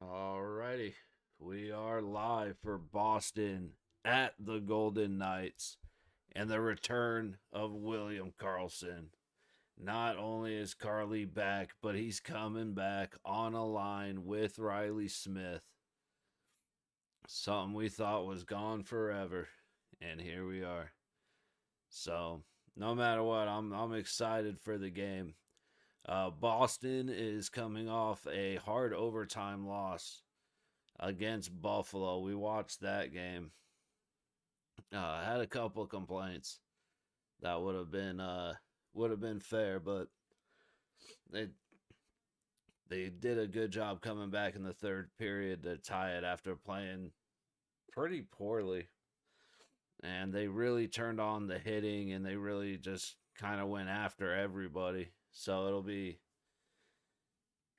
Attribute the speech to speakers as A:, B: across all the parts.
A: Alrighty, we are live for Boston at the Golden Knights and the return of William Karlsson. Not only is Carly back, but he's coming back on a line with Riley Smith. Something we thought was gone forever, and here we are. So, no matter what, I'm excited for the game. Boston is coming off a hard overtime loss against Buffalo. We watched that game. Had a couple of complaints that would have been fair, but they they did a good job coming back in the third period to tie it after playing pretty poorly. And they really turned on the hitting and they really just kind of went after everybody. So it'll be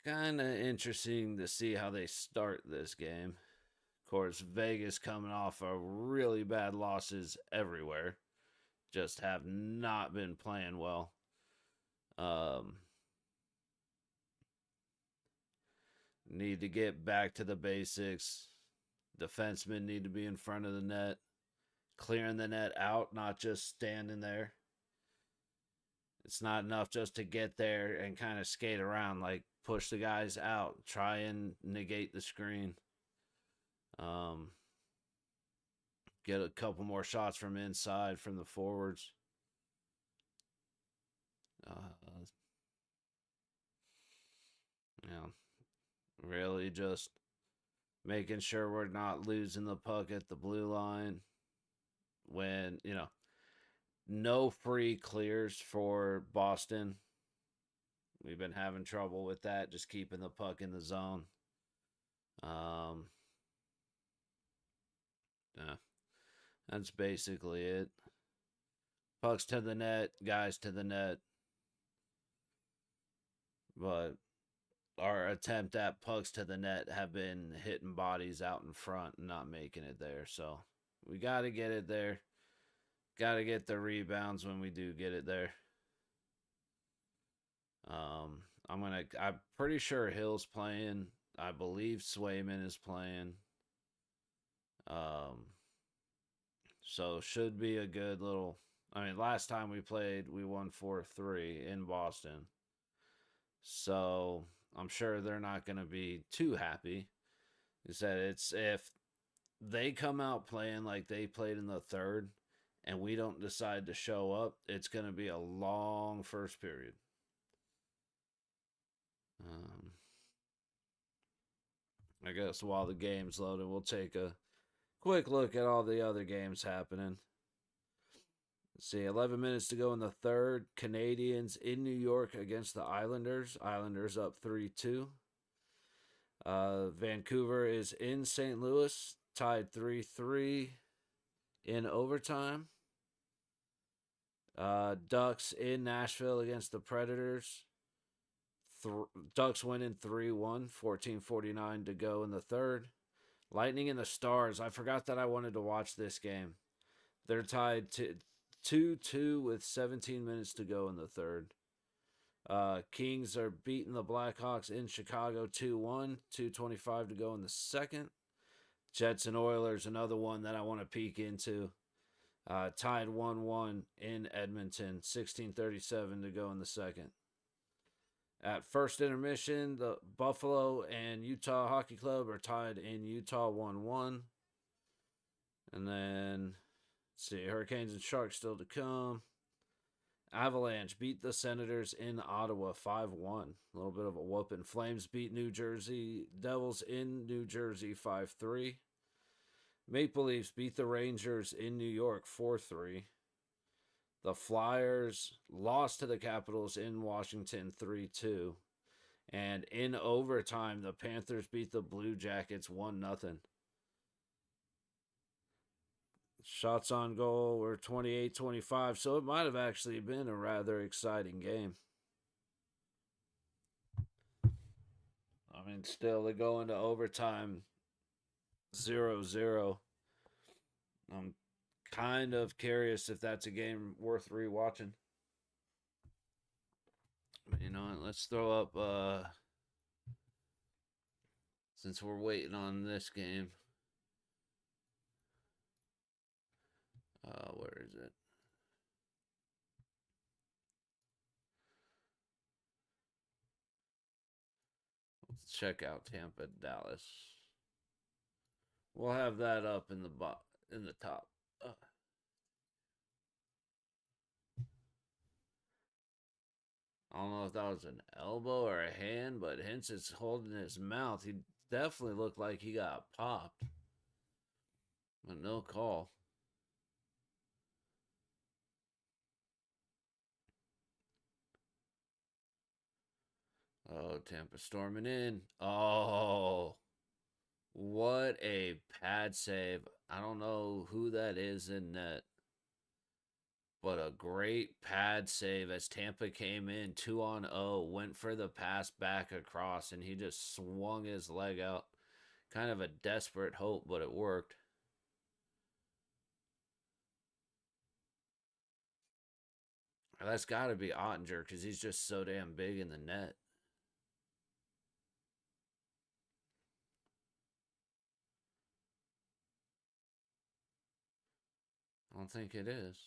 A: kind of interesting to see how they start this game. Of course, Vegas coming off of really bad losses everywhere, just have not been playing well. Um, Need to get back to the basics. Defensemen need to be in front of the net, clearing the net out, not just standing there. It's not enough just to get there and kind of skate around, like push the guys out, try and negate the screen. Um, get a couple more shots from inside from the forwards. Uh, you know, really just making sure we're not losing the puck at the blue line when, no free clears for Boston. We've been having trouble with that, just keeping the puck in the zone. Um, yeah, that's basically it. Pucks to the net, guys to the net. But our attempt at pucks to the net have been hitting bodies out in front and not making it there. So we got to get it there. Got to get the rebounds when we do get it there. I'm pretty sure Hill's playing. I believe Swayman is playing. Um, so should be a good little. I mean, last time we played, we won 4-3 in Boston. So I'm sure they're not going to be too happy. He said it's if they come out playing like they played in the third and we don't decide to show up, it's going to be a long first period. Um, I guess while the game's loaded, we'll take a quick look at all the other games happening. Let's see, 11 minutes to go in the third. Canadians in New York against the Islanders. Islanders up 3-2. Vancouver is in St. Louis, tied 3-3 in overtime. Ducks in Nashville against the Predators. Ducks winning 3-1, 14:49 to go in the third. Lightning and the Stars. I forgot that I wanted to watch this game. They're tied to 2-2 with 17 minutes to go in the third. Kings are beating the Blackhawks in Chicago 2-1, 2:25 to go in the second. Jets and Oilers, another one that I want to peek into. Tied 1-1 in Edmonton, 16:37 to go in the second. At first intermission, the Buffalo and Utah Hockey Club are tied in Utah 1-1. And then, let's see, Hurricanes and Sharks still to come. Avalanche beat the Senators in Ottawa 5-1. A little bit of a whooping. Flames beat New Jersey Devils in New Jersey 5-3. Maple Leafs beat the Rangers in New York 4-3. The Flyers lost to the Capitals in Washington 3-2. And in overtime, the Panthers beat the Blue Jackets 1-0. Shots on goal were 28-25, so it might have actually been a rather exciting game. I mean, still, they go into overtime 0-0. I'm kind of curious if that's a game worth rewatching. But you know what? Let's throw up since we're waiting on this game. Where is it? Let's check out Tampa, Dallas. We'll have that up in the top. I don't know if that was an elbow or a hand, but Hintz is holding his mouth. He definitely looked like he got popped. But no call. Oh, Tampa storming in. Oh, what a pad save. I don't know who that is in net, but a great pad save as Tampa came in 2-0, went for the pass back across, and he just swung his leg out. Kind of a desperate hope, but it worked. That's got to be Ottinger because he's just so damn big in the net. I don't think it is.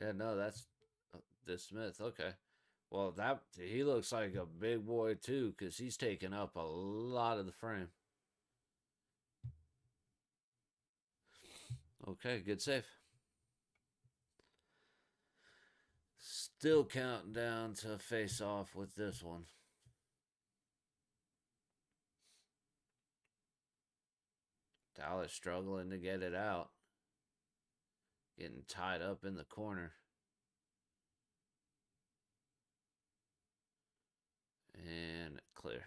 A: Yeah, no, that's this Smith. Okay. Well, that he looks like a big boy too because he's taking up a lot of the frame. Okay, good save. Still counting down to face off with this one. Dallas struggling to get it out. Getting tied up in the corner. And clear.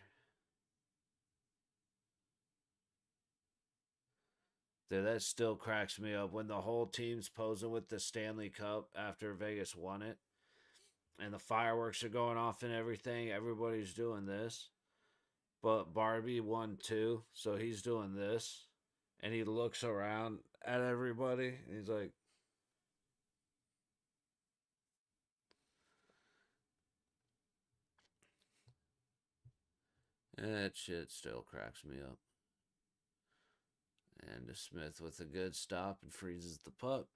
A: Dude, that still cracks me up when the whole team's posing with the Stanley Cup after Vegas won it. And the fireworks are going off and everything. Everybody's doing this. But Barbie won too, so he's doing this. And he looks around at everybody. And he's like, that shit still cracks me up. And Smith with a good stop and freezes the puck.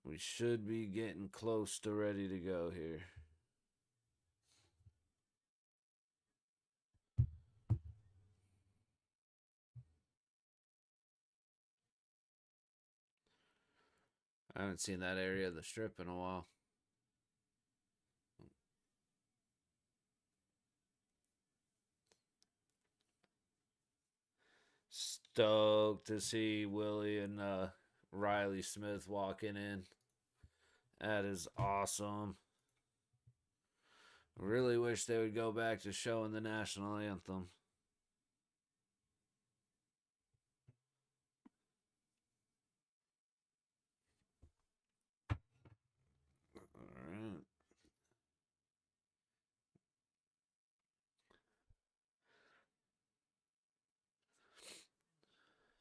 A: We should be getting close to ready to go here. I haven't seen that area of the strip in a while. Stoked to see Willie and Riley Smith walking in. That is awesome. Really wish they would go back to showing the national anthem. All right.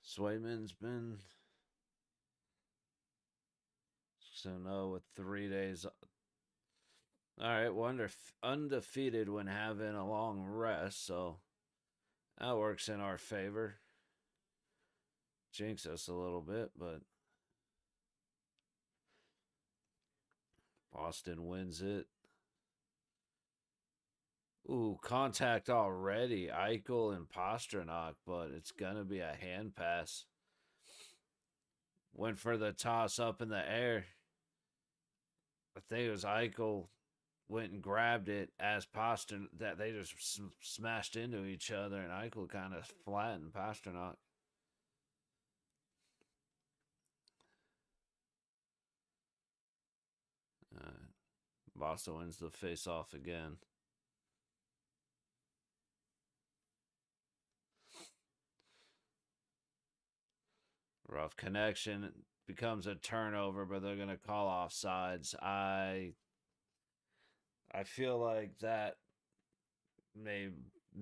A: Swayman's been so no with 3 days. All right, wonder undefeated when having a long rest, so that works in our favor. Jinx us a little bit, but Boston wins it. Ooh, contact already. Eichel and Pasternak, but it's going to be a hand pass. Went for the toss up in the air. I think it was Eichel went and grabbed it as Pasternak. That they just smashed into each other, and Eichel kind of flattened Pasternak. Boston wins the face-off again. Rough connection becomes a turnover, but they're gonna call offsides. I feel like that may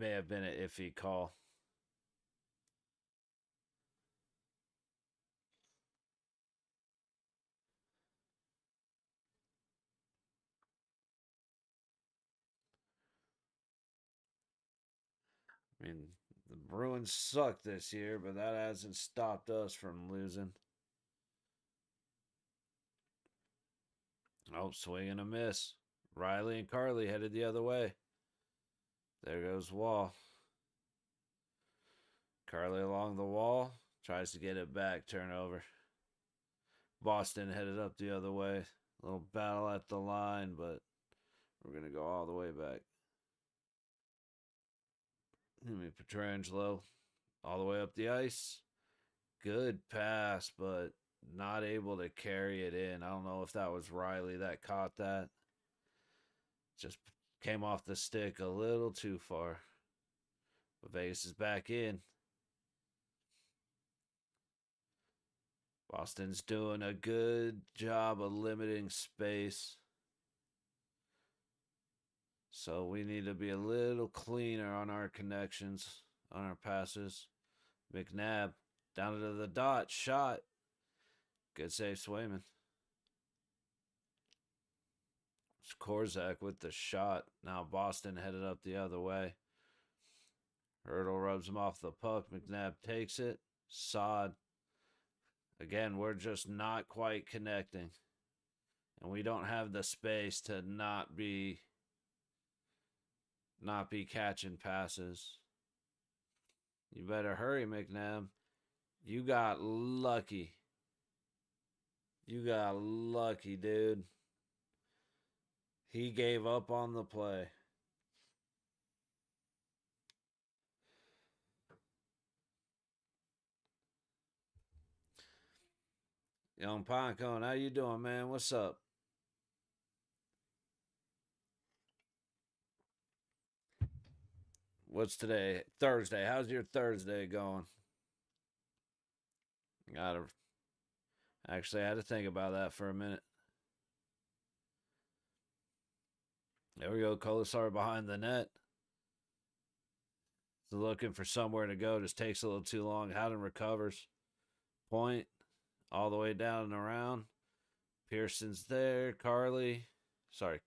A: have been an iffy call. I mean, the Bruins suck this year, but that hasn't stopped us from losing. Oh, swing and a miss. Riley and Carly headed the other way. There goes Wall. Carly along the wall. Tries to get it back. Turnover. Boston headed up the other way. A little battle at the line, but we're going to go all the way back. Petrangelo all the way up the ice. Good pass, but not able to carry it in. I don't know if that was Riley that caught that. Just came off the stick a little too far. But Vegas is back in. Boston's doing a good job of limiting space. So we need to be a little cleaner on our connections, on our passes. McNabb down to the dot, shot. Good save, Swayman. It's Korzak with the shot. Now Boston headed up the other way. Hurdle rubs him off the puck. McNabb takes it. Sod. Again, we're just not quite connecting. And we don't have the space to not be catching passes. You better hurry, McNabb. You got lucky. You got lucky, dude. He gave up on the play. Young Pinecone, how you doing, man? What's up? What's today? Thursday. How's your Thursday going? Actually, I had to think about that for a minute. There we go. Kolasar behind the net. Looking for somewhere to go. Just takes a little too long. Howden recovers. Point. All the way down and around. Pearson's there. Carly. Sorry.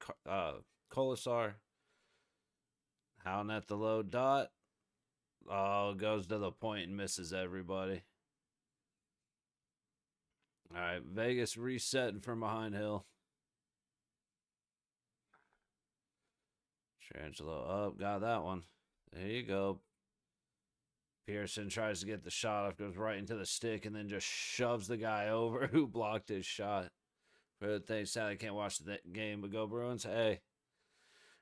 A: Kolasar. Howden at the low dot. Oh, goes to the point and misses everybody. All right. Vegas resetting from behind Hill. Trangelo up. Got that one. There you go. Pearson tries to get the shot off, goes right into the stick, and then just shoves the guy over who blocked his shot. For the thing, sadly, can't watch the game, but go Bruins. Hey,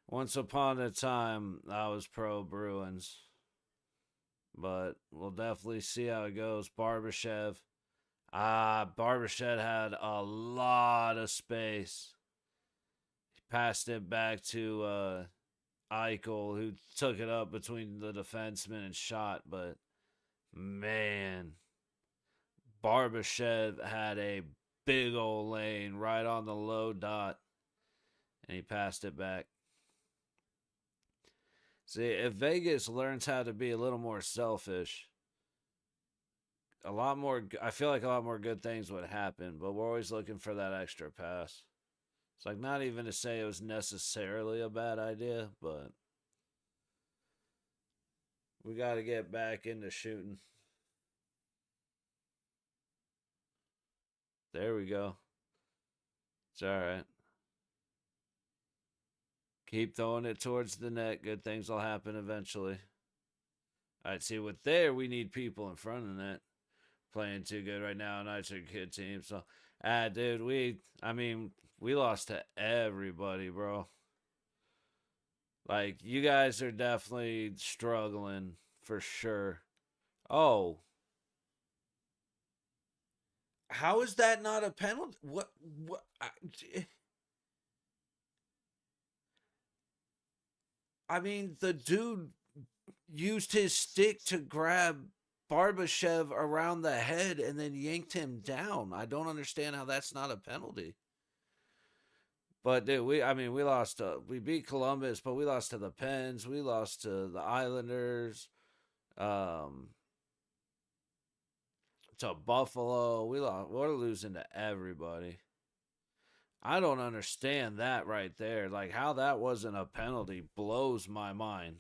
A: once upon a time, I was pro Bruins. But we'll definitely see how it goes. Barbashev. Barbashev had a lot of space. He passed it back to Eichel, who took it up between the defenseman and shot, but man, Barbashev had a big old lane right on the low dot, and he passed it back. See, if Vegas learns how to be a little more selfish, I feel like a lot more good things would happen, but we're always looking for that extra pass. It's like not even to say it was necessarily a bad idea, but we got to get back into shooting. There we go. It's all right. Keep throwing it towards the net. Good things will happen eventually. All right, see, with there, we need people in front of the net. Playing too good right now, and it's a good team. So, dude, we lost to everybody, bro. Like, you guys are definitely struggling for sure. Oh. How is that not a penalty? What? I mean, the dude used his stick to grab Barbashev around the head and then yanked him down. I don't understand how that's not a penalty. But dude, we lost. We beat Columbus, but we lost to the Pens. We lost to the Islanders. To Buffalo. We're losing to everybody. I don't understand that right there. Like, how that wasn't a penalty blows my mind.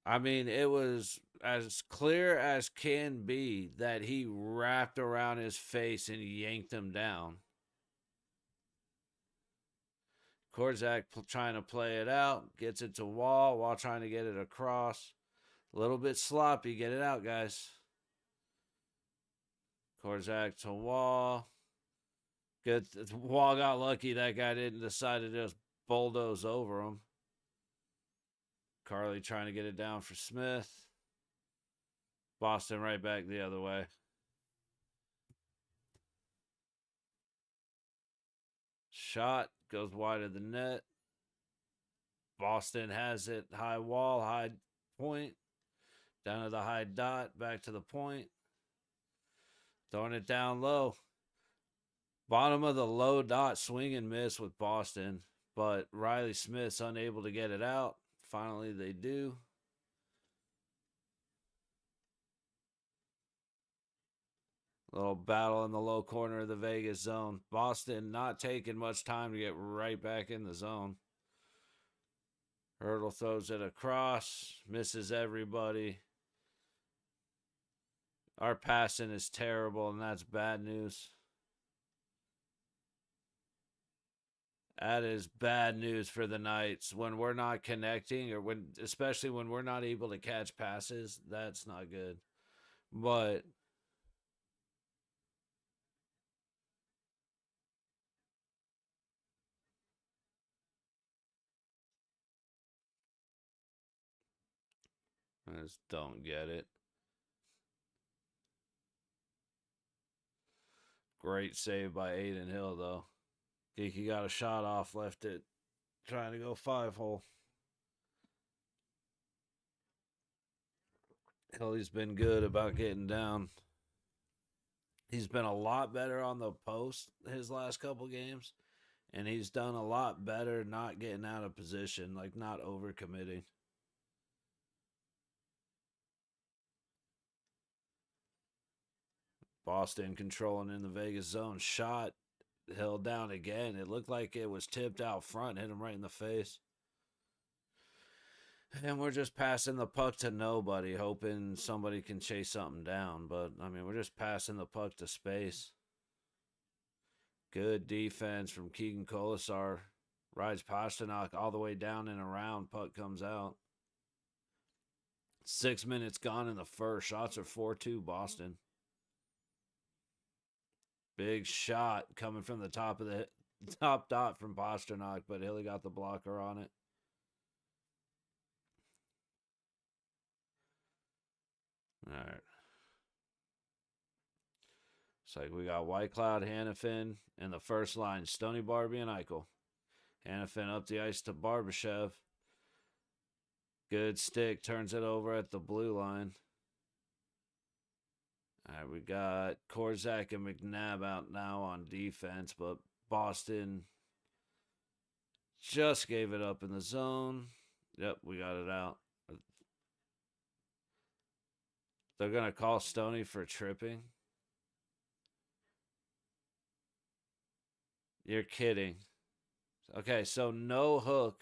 A: I mean, it was as clear as can be that he wrapped around his face and yanked him down. Korzak trying to play it out, gets it to Wall while trying to get it across. A little bit sloppy. Get it out, guys. Korzak to Wall. Good. Wall got lucky. That guy didn't decide to just bulldoze over him. Carly trying to get it down for Smith. Boston right back the other way. Shot goes wide of the net. Boston has it. High wall, high point. Down to the high dot. Back to the point. Throwing it down low. Bottom of the low dot, swing and miss with Boston. But Riley Smith's unable to get it out. Finally, they do. Little battle in the low corner of the Vegas zone. Boston not taking much time to get right back in the zone. Hurdle throws it across. Misses everybody. Our passing is terrible, and that's bad news. That is bad news for the Knights. When we're not connecting, or especially when we're not able to catch passes, that's not good. But I just don't get it. Great save by Aiden Hill, though. Geeky got a shot off, left it trying to go 5-hole. Hilly's been good about getting down. He's been a lot better on the post his last couple games, and he's done a lot better not getting out of position, like not overcommitting. Boston controlling in the Vegas zone. Shot held down again. It looked like it was tipped out front, hit him right in the face. And we're just passing the puck to nobody, hoping somebody can chase something down. But, I mean, we're just passing the puck to space. Good defense from Keegan Colasar. Rides Pasternak all the way down and around. Puck comes out. 6 minutes gone in the first. Shots are 4-2 Boston. Big shot coming from the top of the top dot from Pasternak, but Hilly got the blocker on it. All right. It's like we got White Cloud, Hanifin, and the first line, Stony Barbie and Eichel. Hanifin up the ice to Barbashev. Good stick, turns it over at the blue line. All right, we got Korzak and McNabb out now on defense, but Boston just gave it up in the zone. Yep, we got it out. They're going to call Stoney for tripping. You're kidding. Okay, so no hook.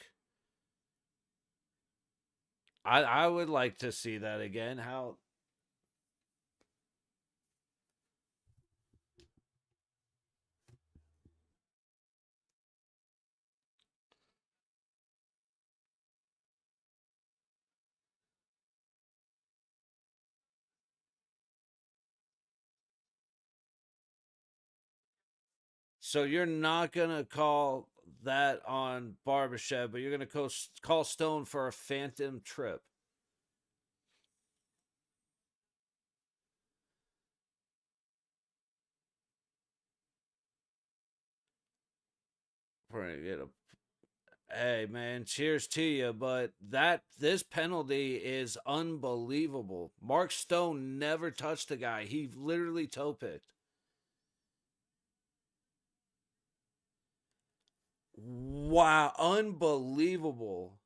A: I would like to see that again. How? So you're not going to call that on Barbashev, but you're going to call Stone for a phantom trip. Hey man, cheers to you, but this penalty is unbelievable. Mark Stone never touched the guy. He literally toe picked. Wow, unbelievable.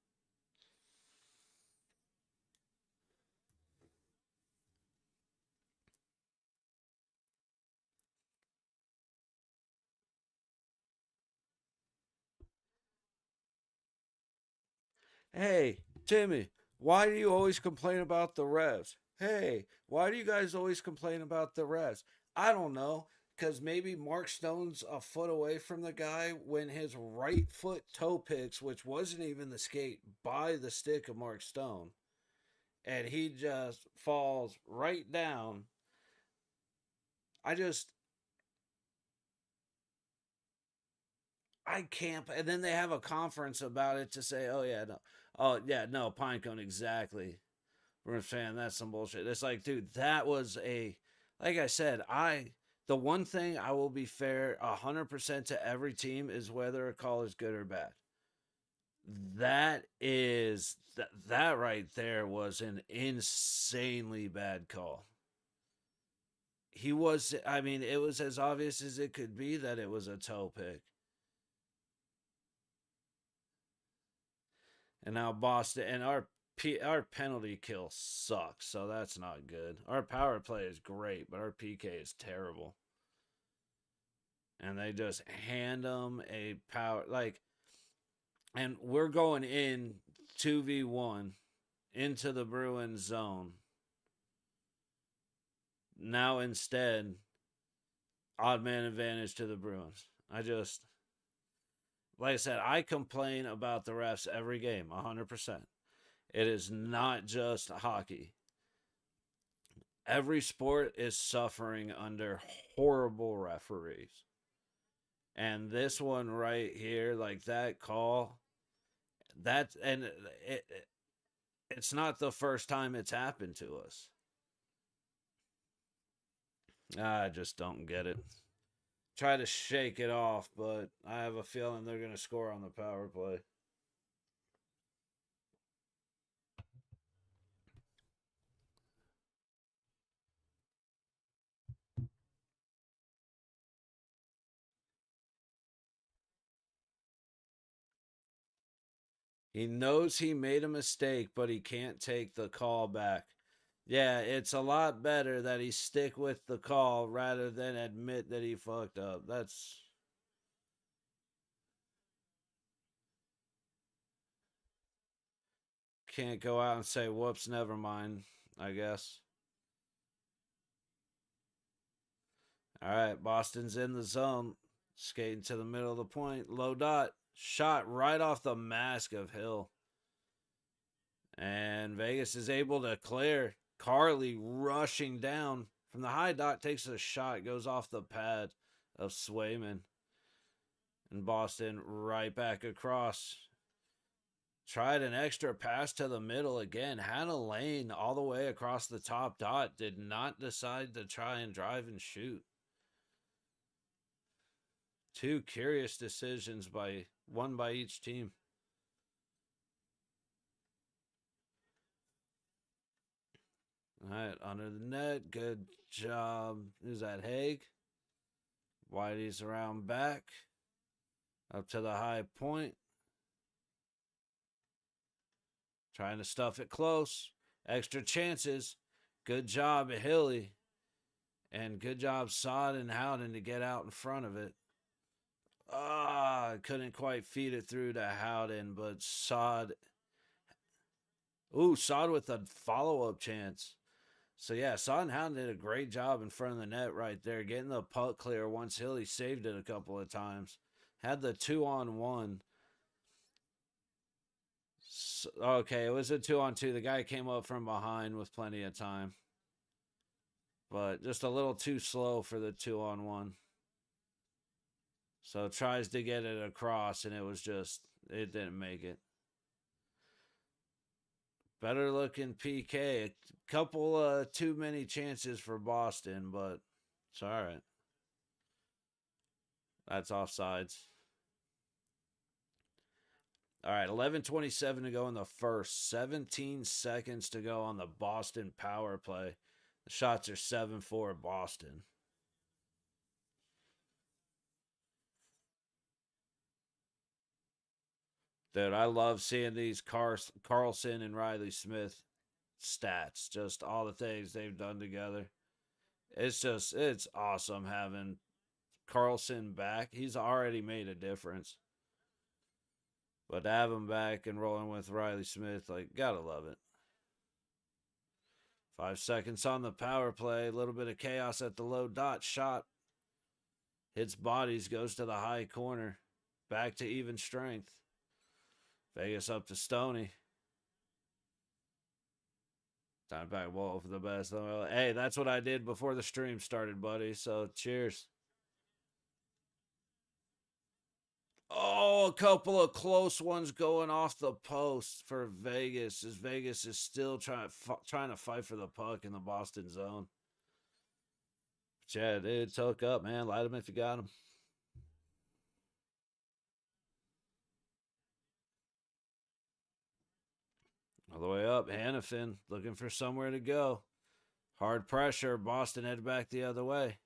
A: Hey, Timmy, Why do you always complain about the refs? Hey, why do you guys always complain about the refs? I don't know. Because maybe Mark Stone's a foot away from the guy when his right foot toe picks, which wasn't even the skate, by the stick of Mark Stone. And he just falls right down. I just, I can't. And then they have a conference about it to say, oh, yeah, no. Oh, yeah, no, Pinecone, exactly. We're saying that's some bullshit. It's like, dude, that was like I said, the one thing I will be fair 100% to every team is whether a call is good or bad. That right there was an insanely bad call. He was, I mean, it was as obvious as it could be that it was a toe pick. And now Boston and our penalty kill sucks, so that's not good. Our power play is great, but our PK is terrible. And they just hand them a power and we're going in 2v1 into the Bruins zone. Now instead, odd man advantage to the Bruins. Like I said, I complain about the refs every game, 100%. It is not just hockey. Every sport is suffering under horrible referees. And this one right here, like that call, it's not the first time it's happened to us. I just don't get it. Try to shake it off, but I have a feeling they're going to score on the power play. He knows he made a mistake, but he can't take the call back. Yeah, it's a lot better that he stick with the call rather than admit that he fucked up. That's can't go out and say whoops, never mind, I guess. All right, Boston's in the zone. Skating to the middle of the point. Low dot. Shot right off the mask of Hill. And Vegas is able to clear. Carly rushing down from the high dot, takes a shot, goes off the pad of Swayman. And Boston right back across. Tried an extra pass to the middle again. Had a lane all the way across the top dot. Did not decide to try and drive and shoot. Two curious decisions by one by each team. All right, under the net. Good job. Who's that? Haig. Whitey's around back. Up to the high point. Trying to stuff it close. Extra chances. Good job, Hilly. And good job, Sod and Howden to get out in front of it. Couldn't quite feed it through to Howden, but Sod. Ooh, Sod with a follow-up chance. So yeah, Sod and Howden did a great job in front of the net right there, getting the puck clear once Hilly saved it a couple of times. Had the 2-on-1. So, okay, it was a 2-on-2. The guy came up from behind with plenty of time. But just a little too slow for the 2-on-1. So tries to get it across, and it didn't make it. Better looking PK. A couple too many chances for Boston, but it's all right. That's offsides. All right, 11:27 to go in the first. 17 seconds to go on the Boston power play. The shots are 7-4 Boston. Dude, I love seeing these Carlson and Riley Smith stats. Just all the things they've done together. It's awesome having Carlson back. He's already made a difference. But to have him back and rolling with Riley Smith, like, gotta love it. 5 seconds on the power play. A little bit of chaos at the low dot. Shot. Hits bodies. Goes to the high corner. Back to even strength. Vegas up to Stoney. Time back ball for the best. Hey, that's what I did before the stream started, buddy. So cheers. Oh, a couple of close ones going off the post for Vegas. As Vegas is still trying to fight for the puck in the Boston zone. But yeah, dude, took up, man. Light him if you got him. All the way up, Hannafin looking for somewhere to go. Hard pressure. Boston headed back the other way.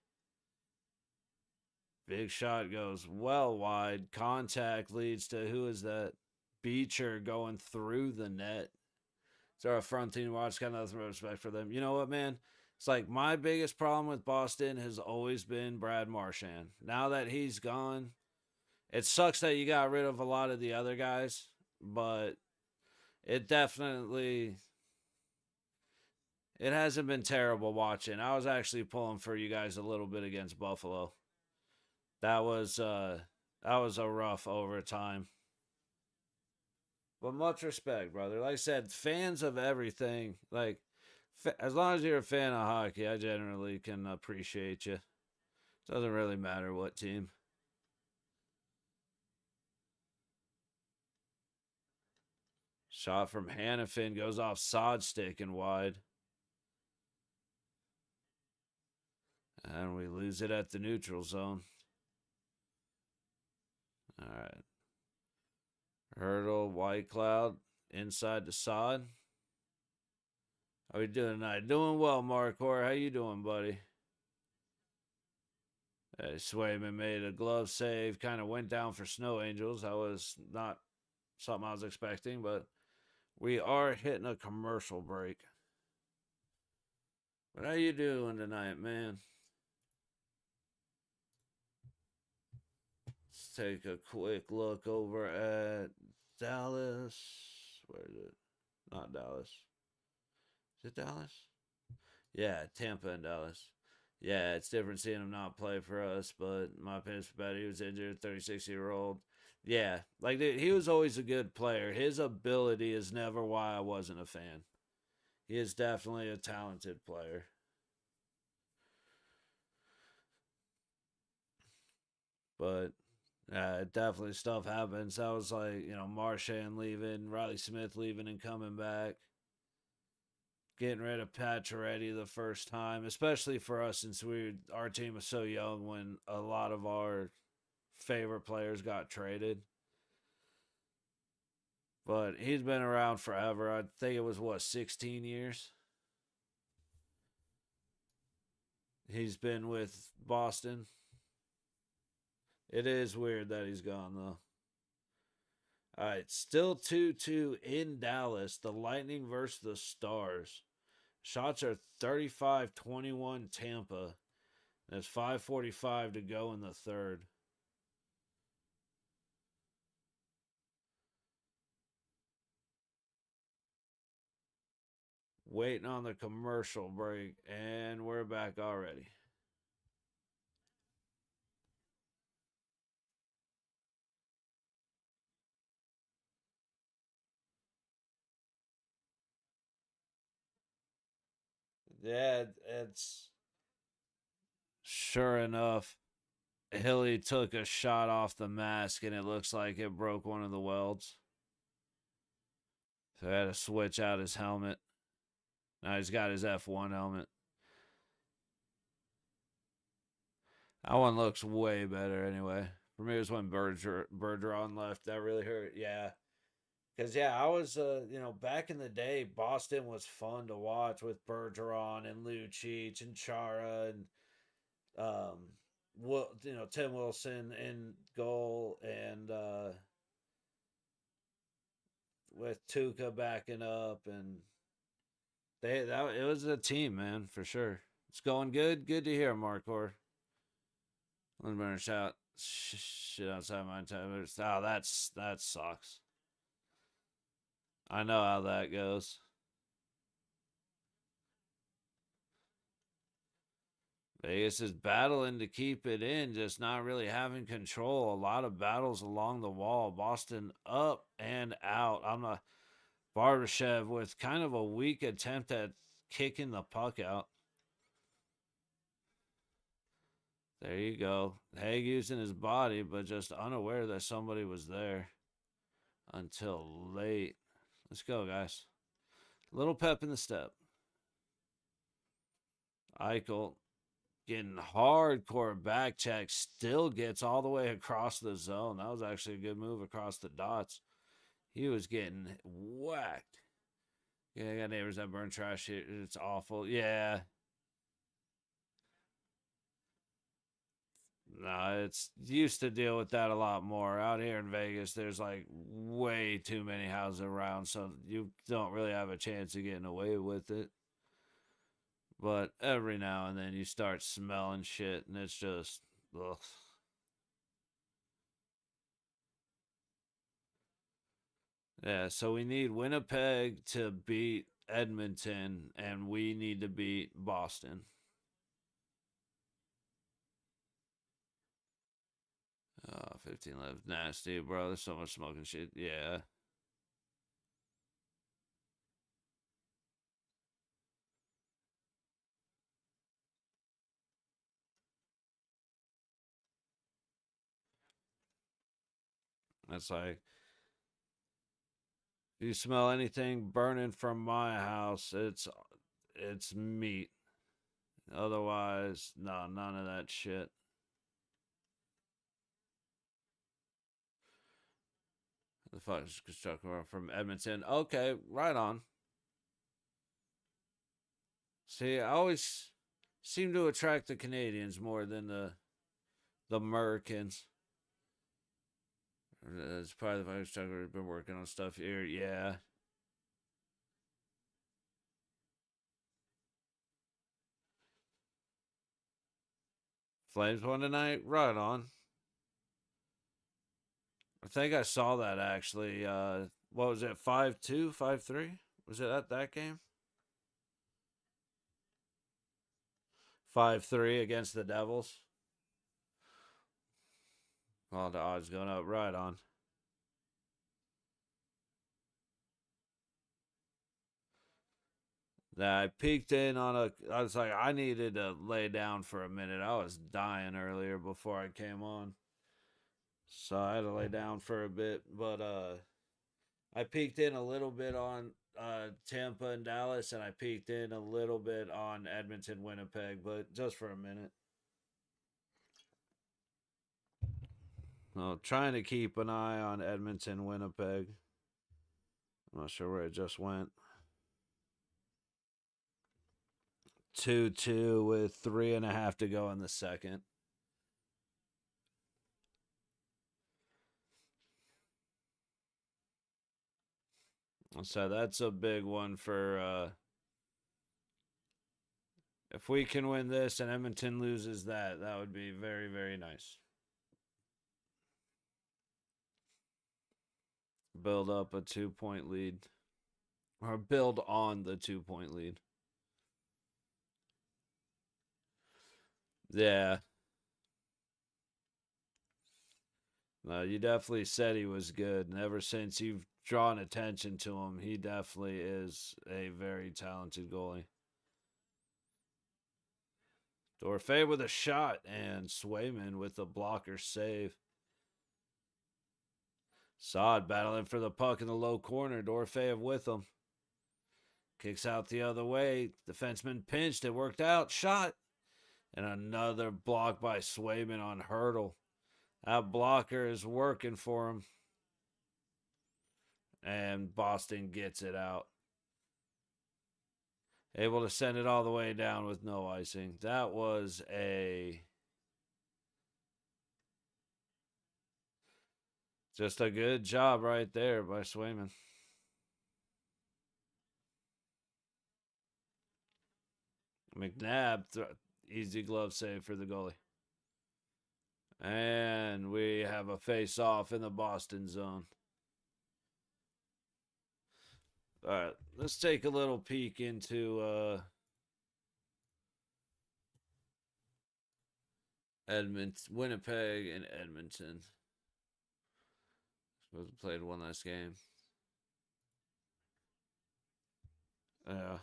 A: Big shot goes well wide. Contact leads to who is that? Beecher going through the net. It's our front team watch. Got nothing but respect for them. You know what, man? It's like my biggest problem with Boston has always been Brad Marchand. Now that he's gone, it sucks that you got rid of a lot of the other guys, but it definitely it hasn't been terrible watching. I was actually pulling for you guys a little bit against Buffalo. That was a rough overtime. But much respect, brother. Like I said, fans of everything. Like, as long as you're a fan of hockey, I generally can appreciate you. Doesn't really matter what team. Shot from Hannafin goes off sod stick and wide. And we lose it at the neutral zone. All right. Hurdle, White Cloud, inside the sod. How we doing tonight? Doing well, Marcor. How you doing, buddy? Swayman made a glove save. Kind of went down for Snow Angels. That was not something I was expecting, but we are hitting a commercial break. But how you doing tonight, man? Let's take a quick look over at Dallas. Where is it? Not Dallas. Is it Dallas? Yeah, Tampa and Dallas. Yeah, it's different seeing him not play for us, but my opinion's bad. He was injured, 36-year-old. Yeah, like, dude, he was always a good player. His ability is never why I wasn't a fan. He is definitely a talented player. But definitely stuff happens. That was like, Marchand leaving, Riley Smith leaving and coming back. Getting rid of Pacioretty the first time, especially for us since our team was so young when a lot of our favorite players got traded. But he's been around forever. I think it was, 16 years? He's been with Boston. It is weird that he's gone, though. All right, still 2-2 in Dallas. The Lightning versus the Stars. Shots are 35-21 Tampa. There's 5:45 to go in the third. Waiting on the commercial break, and we're back already. Yeah, it's sure enough. Hilly took a shot off the mask, and it looks like it broke one of the welds. So he had to switch out his helmet. Now he's got his F1 helmet. That one looks way better anyway. For me, it was when Bergeron left. That really hurt. Yeah. Because, I was, back in the day, Boston was fun to watch with Bergeron and Lucic and Chara and, Tim Wilson in goal and with Tuca backing up. And it was a team, man, for sure. It's going good. Good to hear, Marcor. Lindbergh shot shit outside my time. Oh, that sucks. I know how that goes. Vegas is battling to keep it in, just not really having control. A lot of battles along the wall. Boston up and out. I'm not. Barbashev with kind of a weak attempt at kicking the puck out. There you go. Haig using his body, but just unaware that somebody was there until late. Let's go, guys. Little pep in the step. Eichel getting hardcore back check, still gets all the way across the zone. That was actually a good move across the dots. He was getting whacked. Yeah, I got neighbors that burn trash here. It's awful. Yeah. No, it's used to deal with that a lot more. Out here in Vegas, there's like way too many houses around, so you don't really have a chance of getting away with it. But every now and then you start smelling shit, and it's just, ugh. Yeah, so we need Winnipeg to beat Edmonton, and we need to beat Boston. 15 left. Nasty, bro. There's so much smoking shit. Yeah. That's like, if you smell anything burning from my house, it's meat. Otherwise, no, none of that shit. The fuck is construction from Edmonton? Okay, right on. See, I always seem to attract the Canadians more than the Americans. It's probably the fucking structure has been working on stuff here. Yeah. Flames won tonight. Right on. I think I saw that actually. What was it? 5-2, 5-3? Was it at that game? 5-3 against the Devils. Well, the odds going up. Right on. That I peeked in on a. I was like, I needed to lay down for a minute. I was dying earlier before I came on, so I had to lay down for a bit. But I peeked in a little bit on Tampa and Dallas, and I peeked in a little bit on Edmonton, Winnipeg, but just for a minute. Well, trying to keep an eye on Edmonton, Winnipeg. I'm not sure where it just went. 2-2 with 3.5 to go in the second. So that's a big one for if we can win this and Edmonton loses that, that would be very, very nice. Build up a 2-point lead. Or build on the 2-point lead. Yeah. No, you definitely said he was good. And ever since you've drawn attention to him, he definitely is a very talented goalie. Dorfe with a shot and Swayman with a blocker save. Saad battling for the puck in the low corner. Dorfe with him. Kicks out the other way. Defenseman pinched. It worked out. Shot. And another block by Swayman on Hurdle. That blocker is working for him. And Boston gets it out. Able to send it all the way down with no icing. That was just a good job right there by Swayman. McNabb, easy glove save for the goalie. And we have a face-off in the Boston zone. All right, let's take a little peek into Winnipeg, and Edmonton. Supposed to play one last game. Yeah.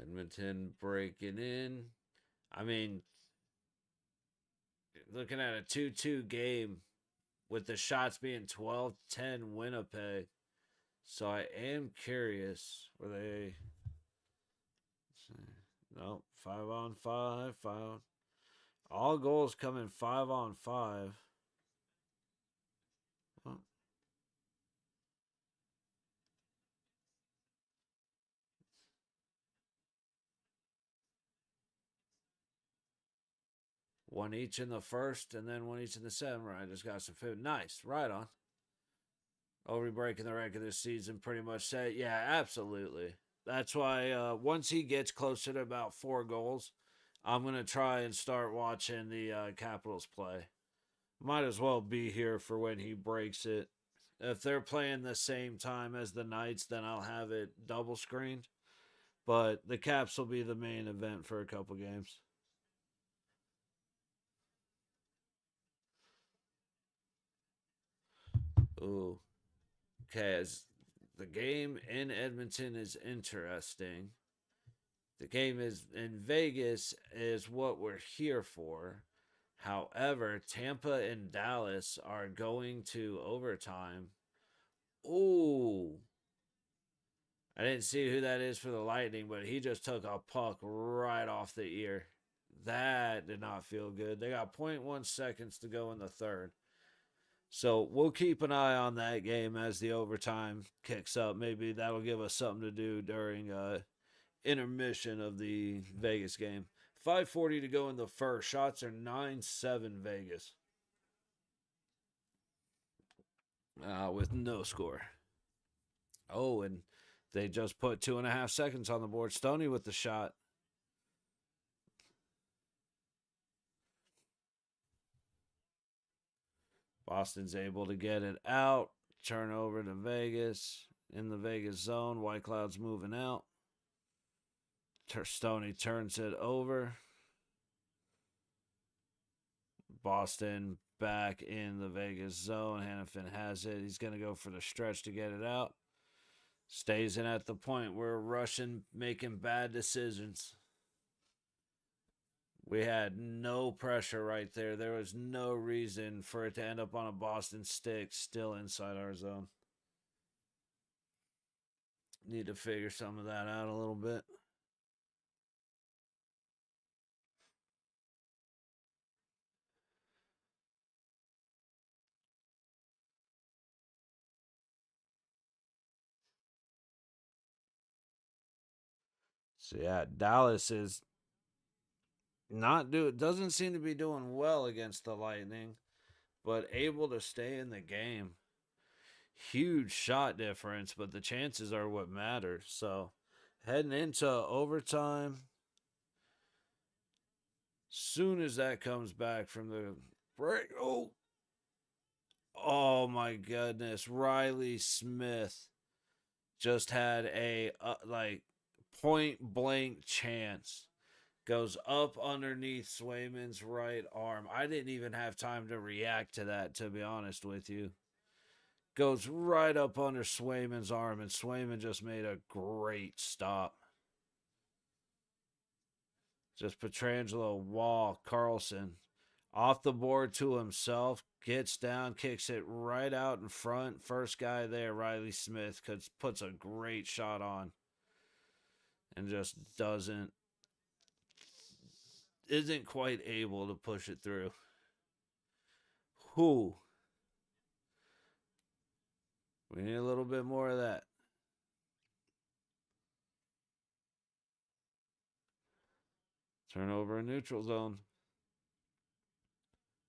A: Edmonton breaking in. I mean, looking at a 2-2 game with the shots being 12-10 Winnipeg. So I am curious. Were they. No, 5-on-5. Five. All goals coming 5-on-5. Oh, one each in the first and then one each in the second. Right, just got some food. Nice. Right on. Over breaking the record this season pretty much said, yeah, absolutely. That's why once he gets closer to about 4 goals, I'm going to try and start watching the Capitals play. Might as well be here for when he breaks it. If they're playing the same time as the Knights, then I'll have it double screened. But the Caps will be the main event for a couple games. Ooh. Okay, as the game in Edmonton is interesting. The game is in Vegas is what we're here for. However, Tampa and Dallas are going to overtime. Ooh. I didn't see who that is for the Lightning, but he just took a puck right off the ear. That did not feel good. They got zero point 0.1 seconds to go in the third. So we'll keep an eye on that game as the overtime kicks up. Maybe that'll give us something to do during intermission of the Vegas game. 5:40 to go in the first. Shots are 9-7 Vegas. With no score. Oh, and they just put 2.5 seconds on the board. Stoney with the shot. Boston's able to get it out. Turnover to Vegas. In the Vegas zone. White Cloud's moving out. Stoney turns it over. Boston back in the Vegas zone. Hannafin has it. He's going to go for the stretch to get it out. Stays in at the point where Russian making bad decisions. We had no pressure right there. There was no reason for it to end up on a Boston stick still inside our zone. Need to figure some of that out a little bit. So yeah, Dallas is not doesn't seem to be doing well against the Lightning, but able to stay in the game. Huge shot difference, but the chances are what matters. So heading into overtime, soon as that comes back from the break, oh my goodness, Riley Smith just had a like point blank chance. Goes up underneath Swayman's right arm. I didn't even have time to react to that, to be honest with you. Goes right up under Swayman's arm, and Swayman just made a great stop. Just Petrangelo, Wall, Carlson off the board to himself, gets down, kicks it right out in front. First guy there, Riley Smith, puts a great shot on and just isn't quite able to push it through. Who? We need a little bit more of that. Turnover in neutral zone.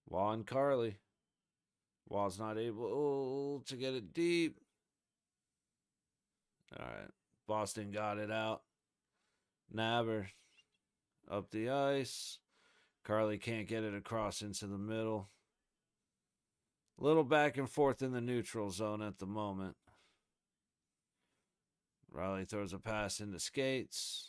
A: Wall and Carly. Wall's not able to get it deep. All right. Boston got it out. Naber up the ice. Carly can't get it across into the middle. Little back and forth in the neutral zone at the moment. Riley throws a pass into Skates.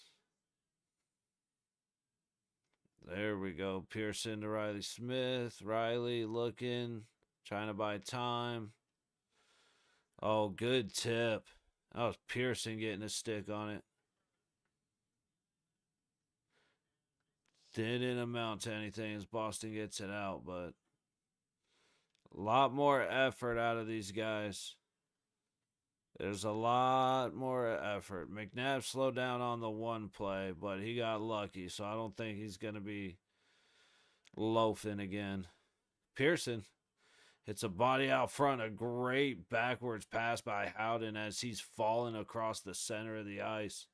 A: There we go. Pearson to Riley Smith. Riley looking, trying to buy time. Oh, good tip. That was Pearson getting a stick on it. Didn't amount to anything as Boston gets it out, but a lot more effort out of these guys. There's a lot more effort. McNabb slowed down on the one play, but he got lucky, so I don't think he's going to be loafing again. Pearson hits a body out front. A great backwards pass by Howden as he's falling across the center of the ice.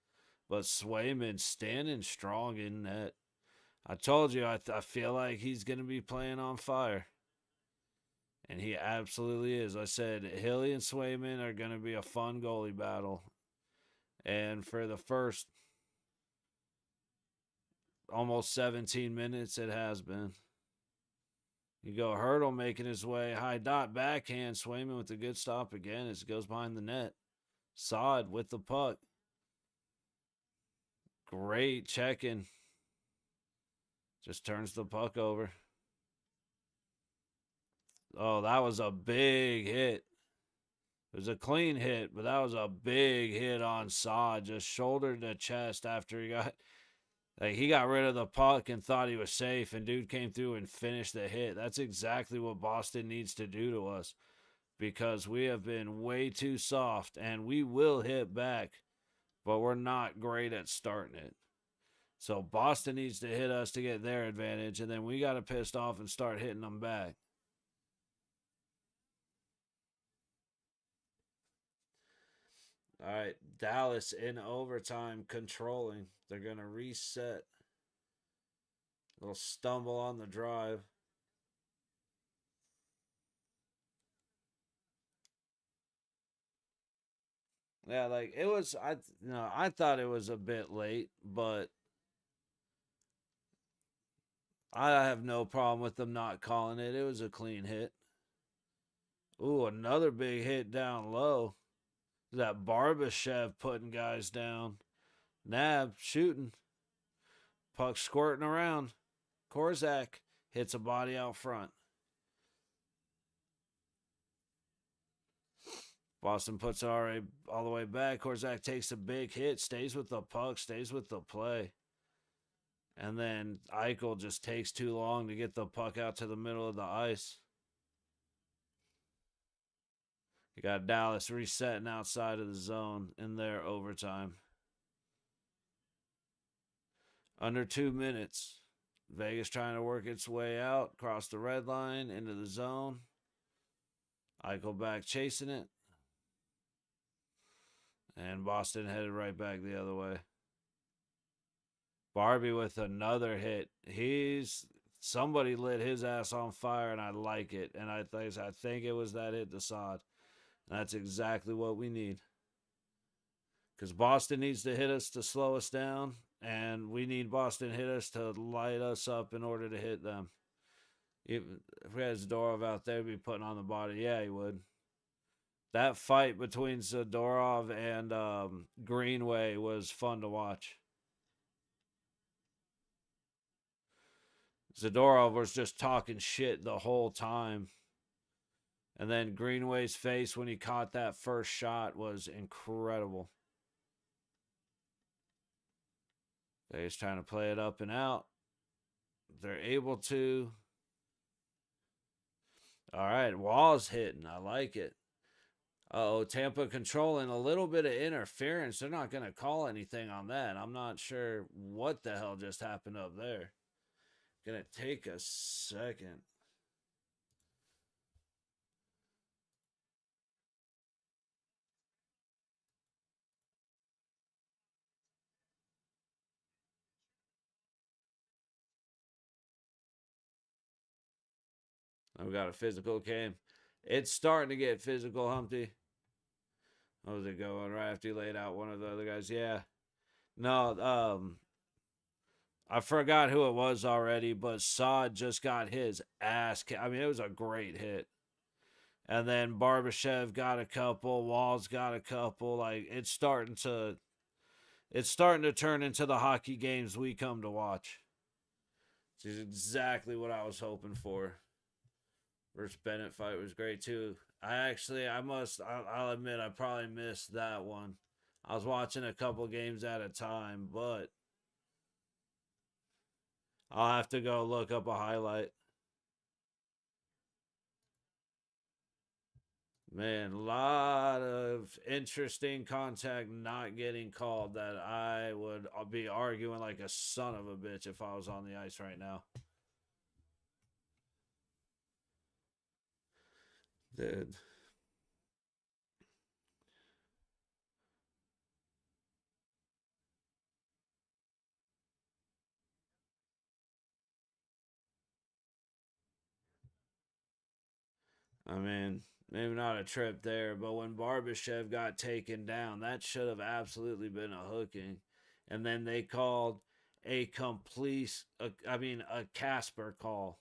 A: But Swayman standing strong in net. I told you, I feel like he's going to be playing on fire. And he absolutely is. I said Hilly and Swayman are going to be a fun goalie battle. And for the first almost 17 minutes, it has been. You go Hurdle making his way. High dot backhand. Swayman with a good stop again as it goes behind the net. Saad with the puck. Great checking. Just turns the puck over. Oh, that was a big hit. It was a clean hit, but that was a big hit on Saad. Just shoulder to chest after he got rid of the puck and thought he was safe, and dude came through and finished the hit. That's exactly what Boston needs to do to us because we have been way too soft, and we will hit back, but we're not great at starting it. So Boston needs to hit us to get their advantage, and then we got to piss off and start hitting them back. All right, Dallas in overtime controlling. They're going to reset. Little stumble on the drive. Yeah, like it was. I thought it was a bit late, but I have no problem with them not calling it. It was a clean hit. Ooh, another big hit down low. That Barbashev putting guys down. Nab shooting. Puck squirting around. Korzak hits a body out front. Boston puts it all the way back. Korzak takes a big hit, stays with the puck, stays with the play. And then Eichel just takes too long to get the puck out to the middle of the ice. You got Dallas resetting outside of the zone in their overtime. Under 2 minutes. Vegas trying to work its way out, across the red line, into the zone. Eichel back chasing it. And Boston headed right back the other way. Barbie with another hit. Somebody lit his ass on fire, and I like it. And I think it was that hit to Saad. That's exactly what we need. Because Boston needs to hit us to slow us down, and we need Boston hit us to light us up in order to hit them. If we had Zadorov out there, he'd be putting on the body. Yeah, he would. That fight between Zadorov and Greenway was fun to watch. Zadorov was just talking shit the whole time. And then Greenway's face when he caught that first shot was incredible. They're just trying to play it up and out. They're able to. All right, Wall's hitting. I like it. Tampa controlling a little bit of interference. They're not going to call anything on that. I'm not sure what the hell just happened up there. Going to take a second. We got a physical game. It's starting to get physical, Humpty. How was it going? Right after he laid out one of the other guys? Yeah. No, I forgot who it was already, but Saad just got his ass. I mean, it was a great hit. And then Barbashev got a couple. Walls got a couple. Like it's starting to turn into the hockey games we come to watch. Which is exactly what I was hoping for. Versus Bennett fight was great too. I'll admit I probably missed that one. I was watching a couple games at a time, but I'll have to go look up a highlight. Man, a lot of interesting contact not getting called that I would be arguing like a son of a bitch if I was on the ice right now. Dude. I mean, maybe not a trip there, but when Barbashev got taken down, that should have absolutely been a hooking. And then they called a Casper call.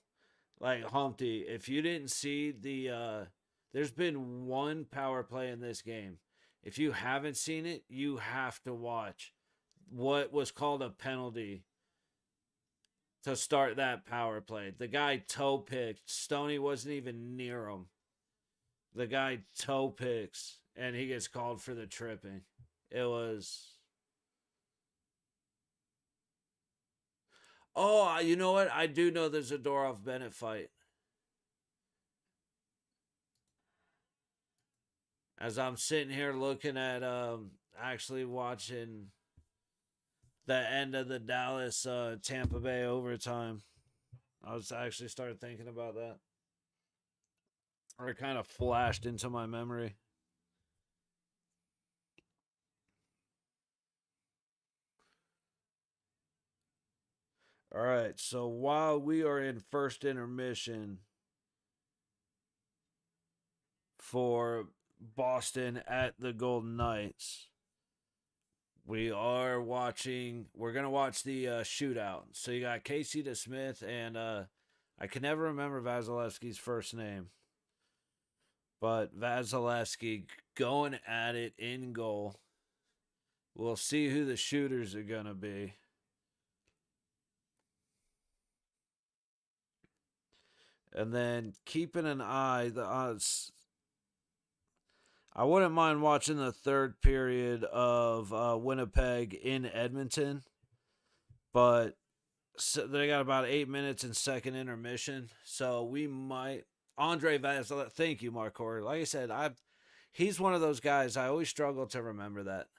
A: Like Humpty, if you didn't see there's been one power play in this game. If you haven't seen it, you have to watch what was called a penalty to start that power play. The guy toe picked. Stoney wasn't even near him. The guy toe picks and he gets called for the tripping. It was. Oh, you know what? I do know there's a Dorov Bennett fight. As I'm sitting here looking at actually watching the end of the Dallas Tampa Bay overtime. I was actually started thinking about that. Or it kind of flashed into my memory. All right, so while we are in first intermission for Boston at the Golden Knights, we're going to watch the shootout. So you got Casey DeSmith and I can never remember Vasilevsky's first name. But Vasilevsky going at it in goal. We'll see who the shooters are going to be. And then keeping an eye, the odds. I wouldn't mind watching the third period of Winnipeg in Edmonton, but they got about 8 minutes in second intermission, so we might. Andre Vasilevsky, thank you, Mark Corey. Like I said, he's one of those guys I always struggle to remember that.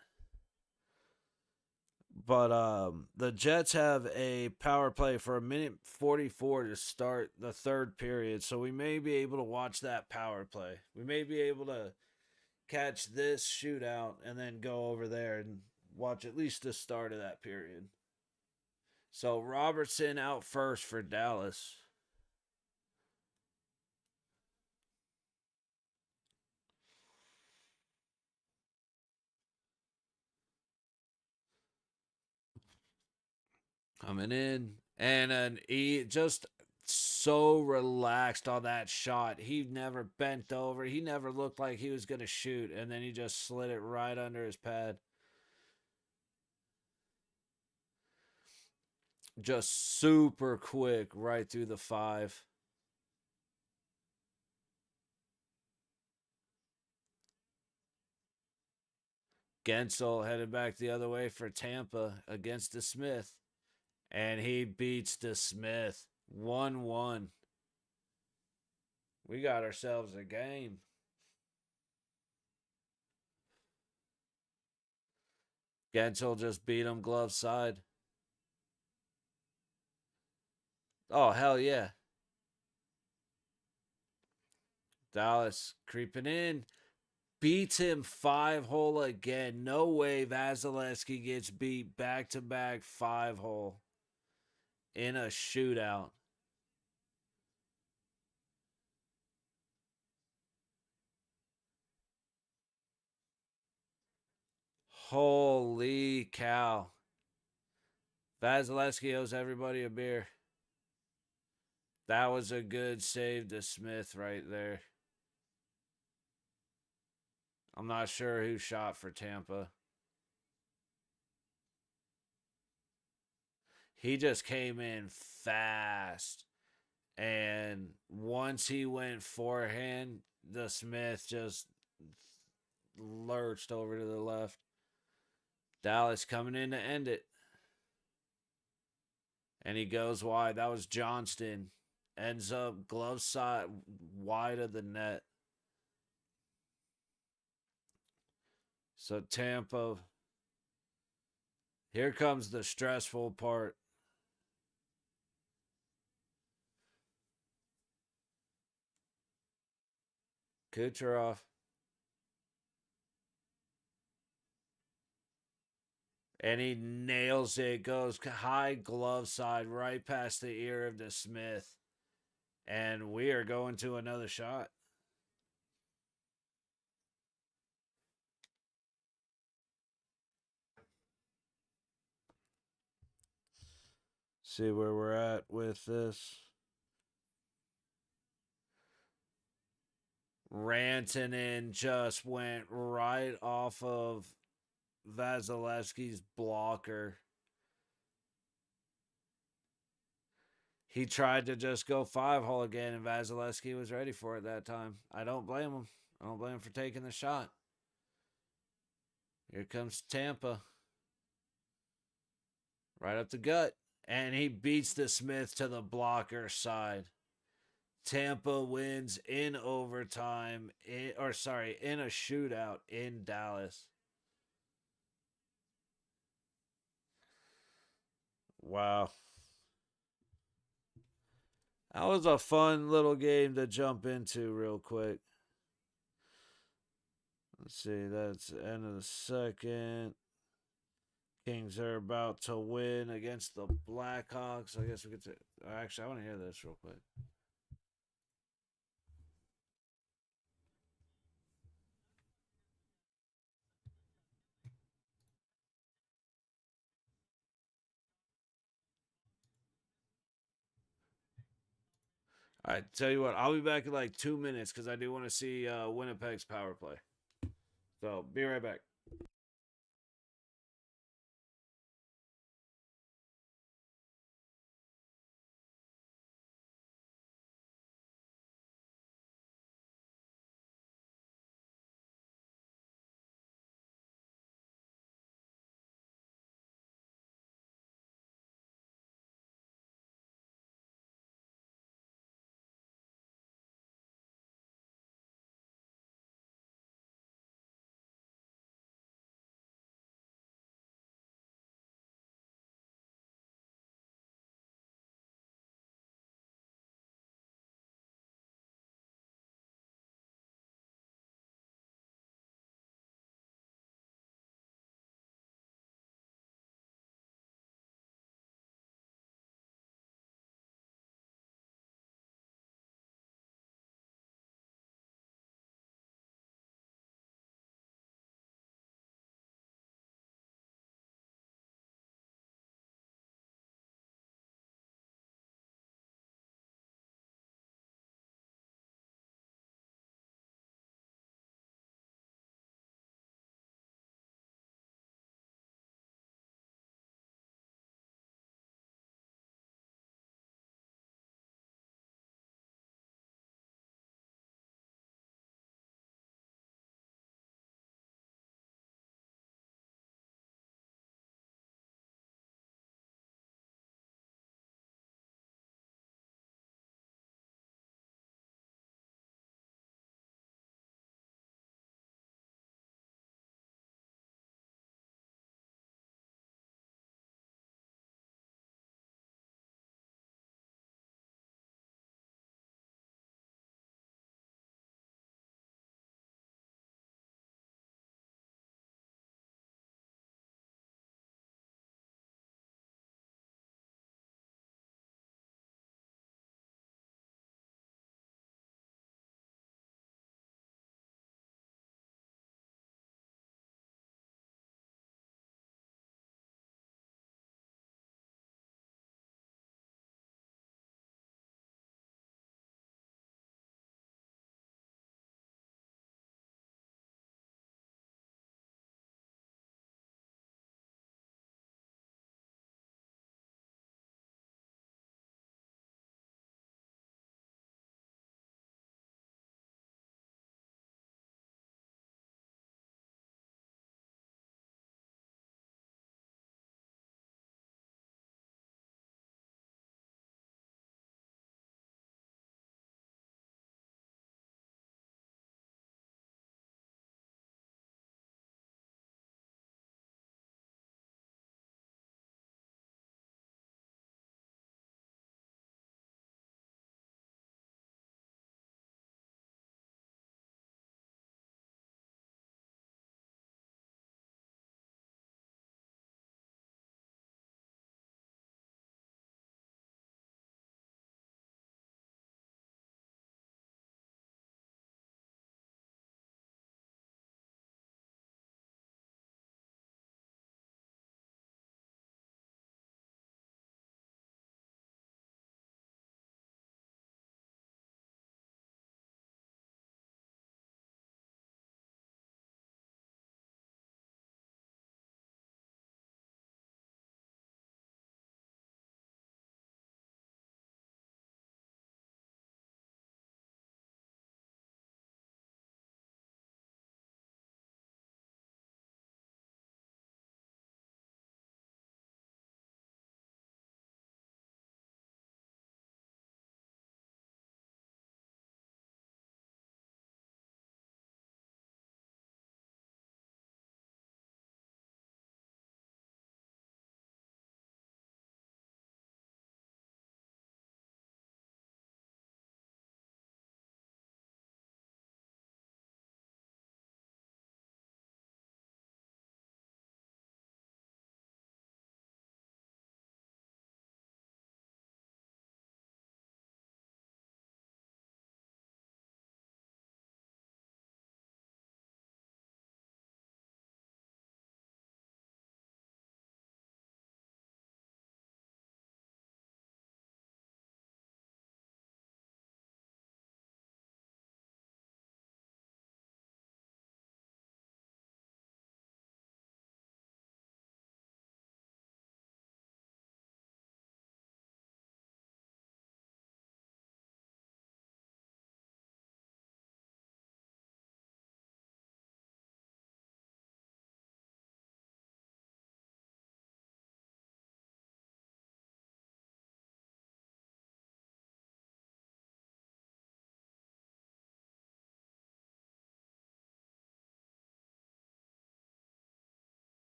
A: But the Jets have a power play for a minute 44 to start the third period, so we may be able to watch that power play. We may be able to catch this shootout and then go over there and watch at least the start of that period. So Robertson out first for Dallas. Coming in. And then he just so relaxed on that shot. He never bent over. He never looked like he was going to shoot. And then he just slid it right under his pad. Just super quick right through the five. Gensel headed back the other way for Tampa against DeSmith. And he beats DeSmith 1-1. We got ourselves a game. Gensel just beat him glove side. Oh, hell yeah. Dallas creeping in. Beats him 5-hole again. No way Vasilevsky gets beat back to back 5-hole in a shootout. Holy cow. Vasilevsky owes everybody a beer. That was a good save to Smith right there. I'm not sure who shot for Tampa. He just came in fast. And once he went forehand, the Smith just lurched over to the left. Dallas coming in to end it. And he goes wide. That was Johnston. Ends up glove side wide of the net. So Tampa. Here comes the stressful part. Kucherov. And he nails it. Goes high glove side right past the ear of the Smith. And we are going to another shot. See where we're at with this. Rantanen just went right off of Vasilevsky's blocker. He tried to just go 5-hole again, and Vasilevsky was ready for it that time. I don't blame him. I don't blame him for taking the shot. Here comes Tampa. Right up the gut. And he beats the Smith to the blocker side. Tampa wins in overtime, in a shootout in Dallas. Wow. That was a fun little game to jump into real quick. Let's see, that's the end of the second. Kings are about to win against the Blackhawks. I guess we get to. Actually, I want to hear this real quick. All right, tell you what, I'll be back in like 2 minutes because I do want to see Winnipeg's power play. So be right back.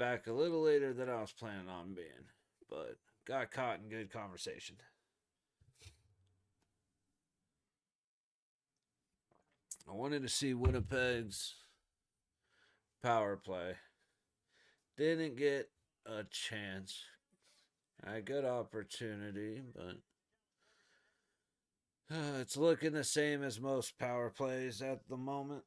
A: Back a little later than I was planning on being, but got caught in good conversation. I wanted to see Winnipeg's power play. Didn't get a chance. A good opportunity, but it's looking the same as most power plays at the moment.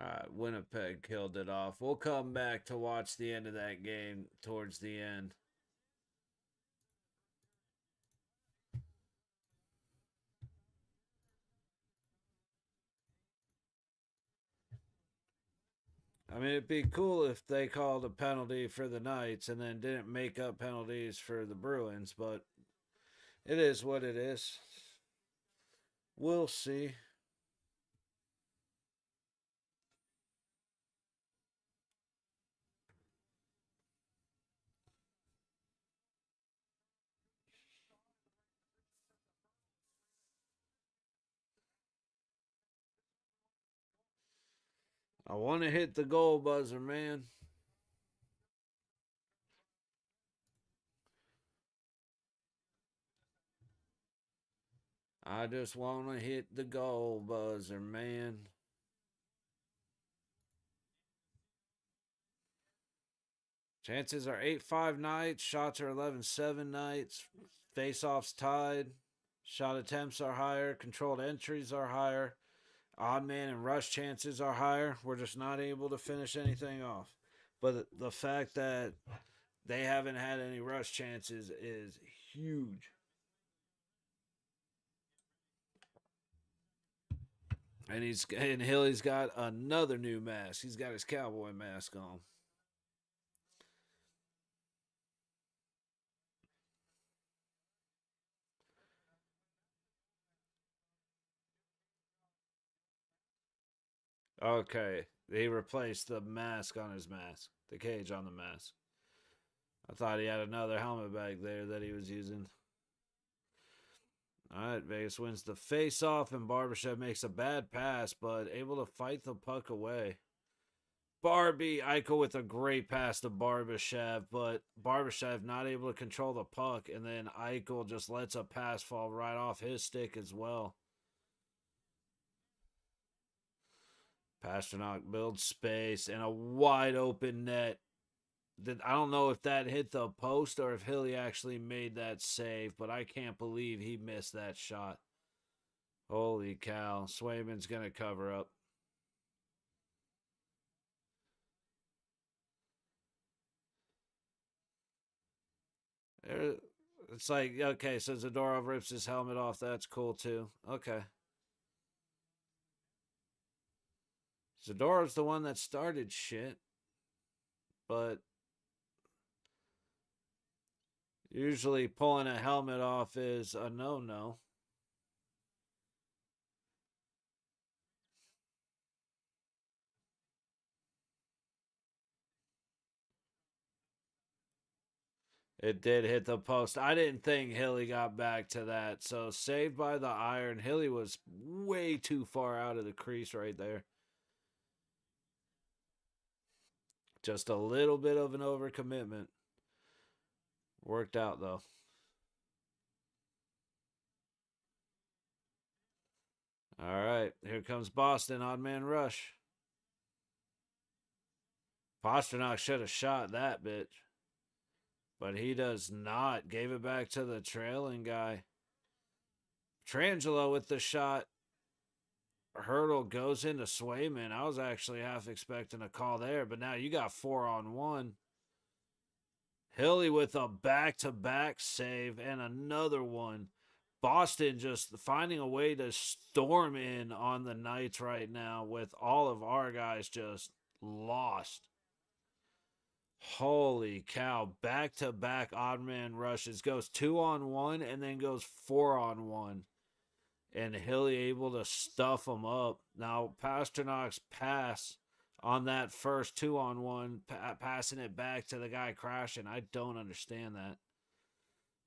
A: All right, Winnipeg killed it off. We'll come back to watch the end of that game towards the end. I mean, it'd be cool if they called a penalty for the Knights and then didn't make up penalties for the Bruins, but it is what it is. We'll see. I want to hit the goal buzzer, man. I just want to hit the goal buzzer, man. Chances are 8-5 Knights. Shots are 11-7 Knights. Face-offs tied. Shot attempts are higher. Controlled entries are higher. Odd man and rush chances are higher. We're just not able to finish anything off. But the fact that they haven't had any rush chances is huge. And Hilly's got another new mask. He's got his cowboy mask on. Okay, he replaced the mask on his mask, the cage on the mask. I thought he had another helmet back there that he was using. All right, Vegas wins the face-off, and Barbashev makes a bad pass, but able to fight the puck away. Barbie Eichel with a great pass to Barbashev, but Barbashev not able to control the puck, and then Eichel just lets a pass fall right off his stick as well. Pasternak builds space and a wide open net. I don't know if that hit the post or if Hilly actually made that save, but I can't believe he missed that shot. Holy cow. Swayman's going to cover up. It's like, okay, so Zadorov rips his helmet off. That's cool too. Okay. Zadorov's the one that started shit, but usually pulling a helmet off is a no-no. It did hit the post. I didn't think Hilly got back to that. So saved by the iron. Hilly was way too far out of the crease right there. Just a little bit of an overcommitment. Worked out though. All right, here comes Boston. Odd man rush. Pasternak should have shot that bitch. But he does not. Gave it back to the trailing guy. Trangelo with the shot. Hurdle goes into Swayman. I was actually half expecting a call there, but now you got 4-on-1. Hilly with a back-to-back save and another one. Boston just finding a way to storm in on the Knights right now with all of our guys just lost. Holy cow. Back-to-back odd man rushes. Goes 2-on-1 and then goes 4-on-1. and Hilly able to stuff him up. Now, Pasternak's pass on that first 2-on-1, passing it back to the guy crashing, I don't understand that.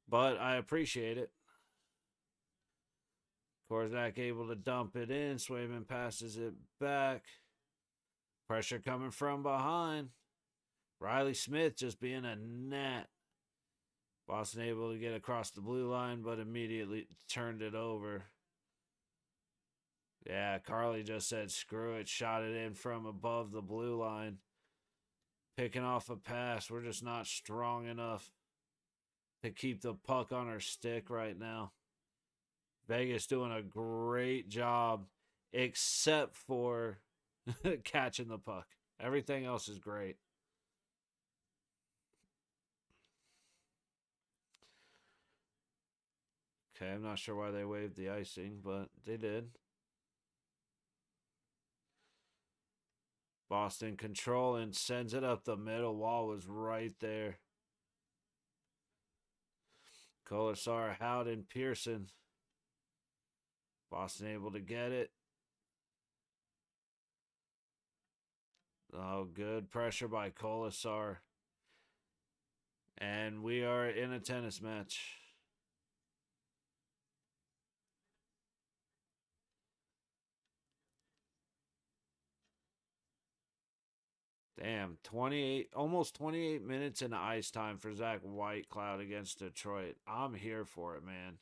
A: But I appreciate it. Korzak able to dump it in. Swayman passes it back. Pressure coming from behind. Riley Smith just being a gnat. Boston able to get across the blue line, but immediately turned it over. Yeah, Carly just said screw it, shot it in from above the blue line. Picking off a pass. We're just not strong enough to keep the puck on our stick right now. Vegas doing a great job, except for catching the puck. Everything else is great. Okay, I'm not sure why they waved the icing, but they did. Boston controlling, sends it up the middle. Wall was right there. Colasar, Howden, Pearson. Boston able to get it. Oh, good pressure by Colasar. And we are in a tennis match. Damn, 28, almost 28 minutes in ice time for Zach Whitecloud against Detroit. I'm here for it, man.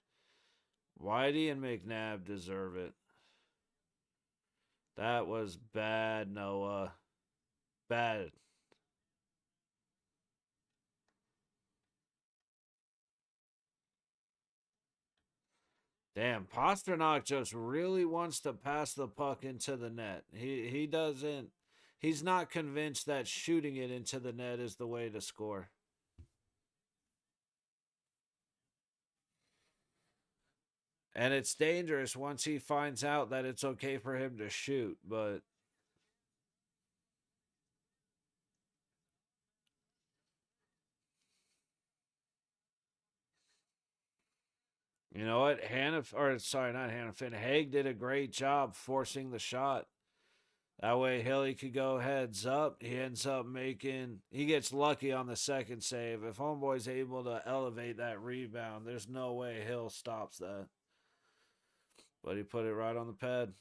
A: Whitey and McNabb deserve it. That was bad, Noah. Bad. Damn, Pasternak just really wants to pass the puck into the net. He doesn't. He's not convinced that shooting it into the net is the way to score. And it's dangerous once he finds out that it's okay for him to shoot, but you know what? Not Hannafin. Haig did a great job forcing the shot. That way Hilly could go heads up. He ends up he gets lucky on the second save. If Homeboy's able to elevate that rebound, there's no way Hill stops that. But he put it right on the pad.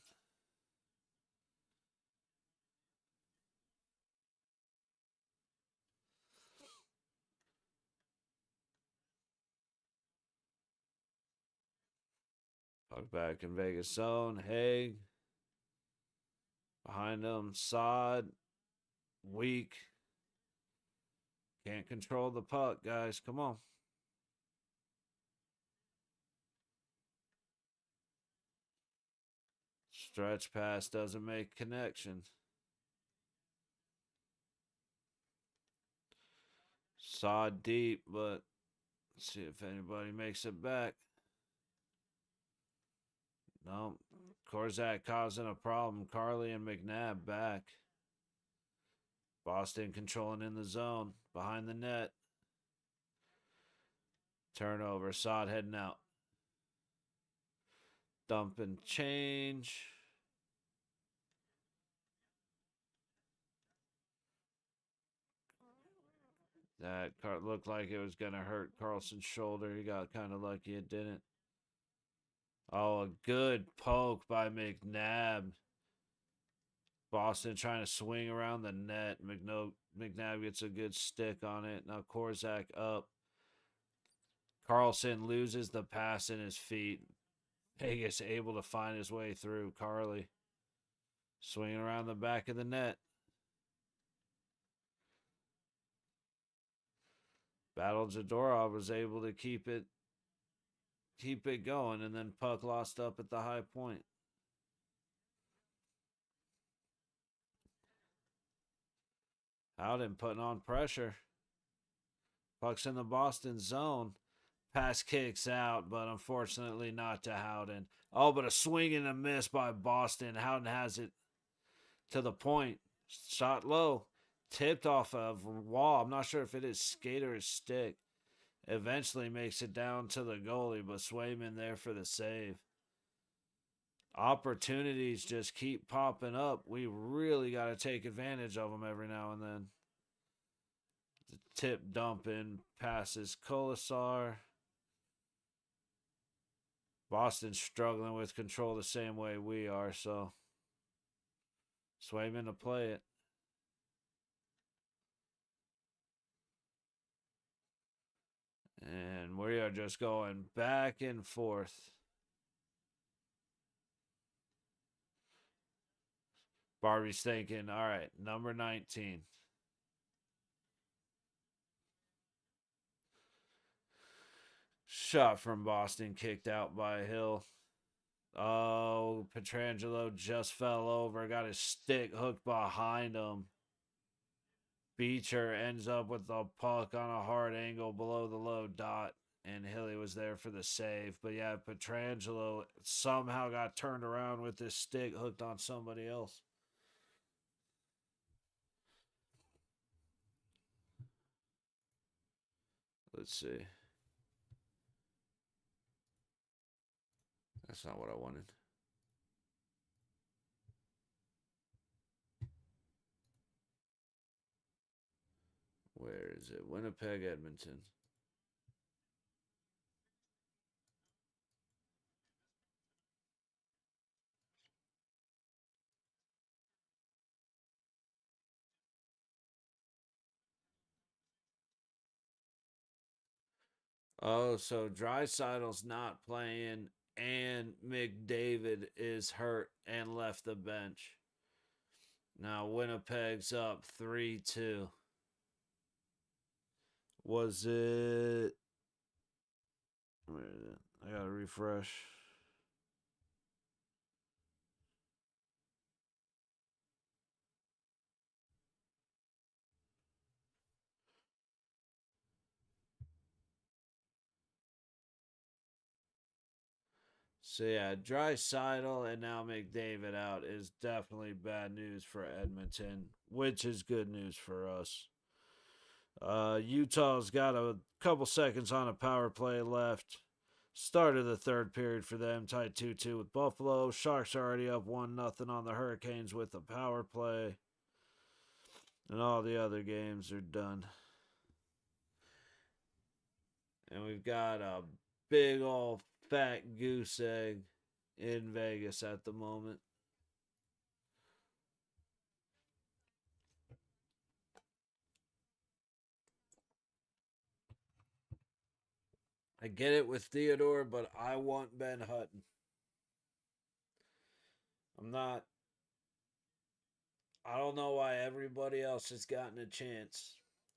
A: Puck back in Vegas zone. Haig. Behind him, Sod. Weak. Can't control the puck, guys. Come on. Stretch pass doesn't make connection. Sod deep, but let's see if anybody makes it back. No. Korzak causing a problem. Carly and McNabb back. Boston controlling in the zone. Behind the net. Turnover. Sod heading out. Dump and change. That looked like it was going to hurt Carlson's shoulder. He got kind of lucky it didn't. Oh, a good poke by McNabb. Boston trying to swing around the net. McNabb gets a good stick on it. Now Korzak up. Carlson loses the pass in his feet. Vegas able to find his way through. Carly swinging around the back of the net. Battle Zadorov was able to keep it going, and then puck lost up at the high point. Howden putting on pressure. Puck's in the Boston zone. Pass kicks out, but unfortunately not to Howden. Oh, but a swing and a miss by Boston. Howden has it to the point. Shot low. Tipped off of Wall. I'm not sure if it is skate or his stick. Eventually makes it down to the goalie, but Swayman there for the save. Opportunities just keep popping up. We really got to take advantage of them every now and then. The tip dumping passes Colasar. Boston's struggling with control the same way we are, so Swayman to play it. And we are just going back and forth. Barbie's thinking, all right, number 19. Shot from Boston, kicked out by Hill. Oh, Petrangelo just fell over, got his stick hooked behind him. Beecher ends up with the puck on a hard angle below the low dot, and Hilly was there for the save. But yeah, Petrangelo somehow got turned around with his stick hooked on somebody else. Let's see. That's not what I wanted. Where is it? Winnipeg, Edmonton. Oh, so Dreisaitl's not playing, and McDavid is hurt and left the bench. Now Winnipeg's up 3-2. Was it? Where is it? I gotta refresh. So yeah, Draisaitl and now McDavid out is definitely bad news for Edmonton, which is good news for us. Utah's got a couple seconds on a power play left. Start of the third period for them, tied 2-2 with Buffalo. Sharks are already up 1-0 on the Hurricanes with the power play. And all the other games are done. And we've got a big old fat goose egg in Vegas at the moment. I get it with Theodore, but I want Ben Hutton. I'm not. I don't know why everybody else has gotten a chance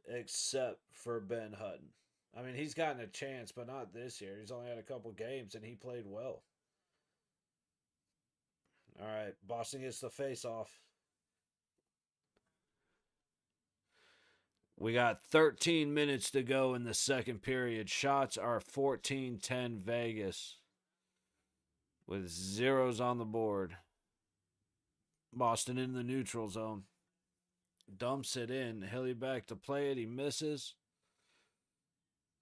A: except for Ben Hutton. I mean, he's gotten a chance, but not this year. He's only had a couple games and he played well. All right, Boston gets the face off. We got 13 minutes to go in the second period. Shots are 14-10 Vegas with zeros on the board. Boston in the neutral zone. Dumps it in. Hilly back to play it. He misses.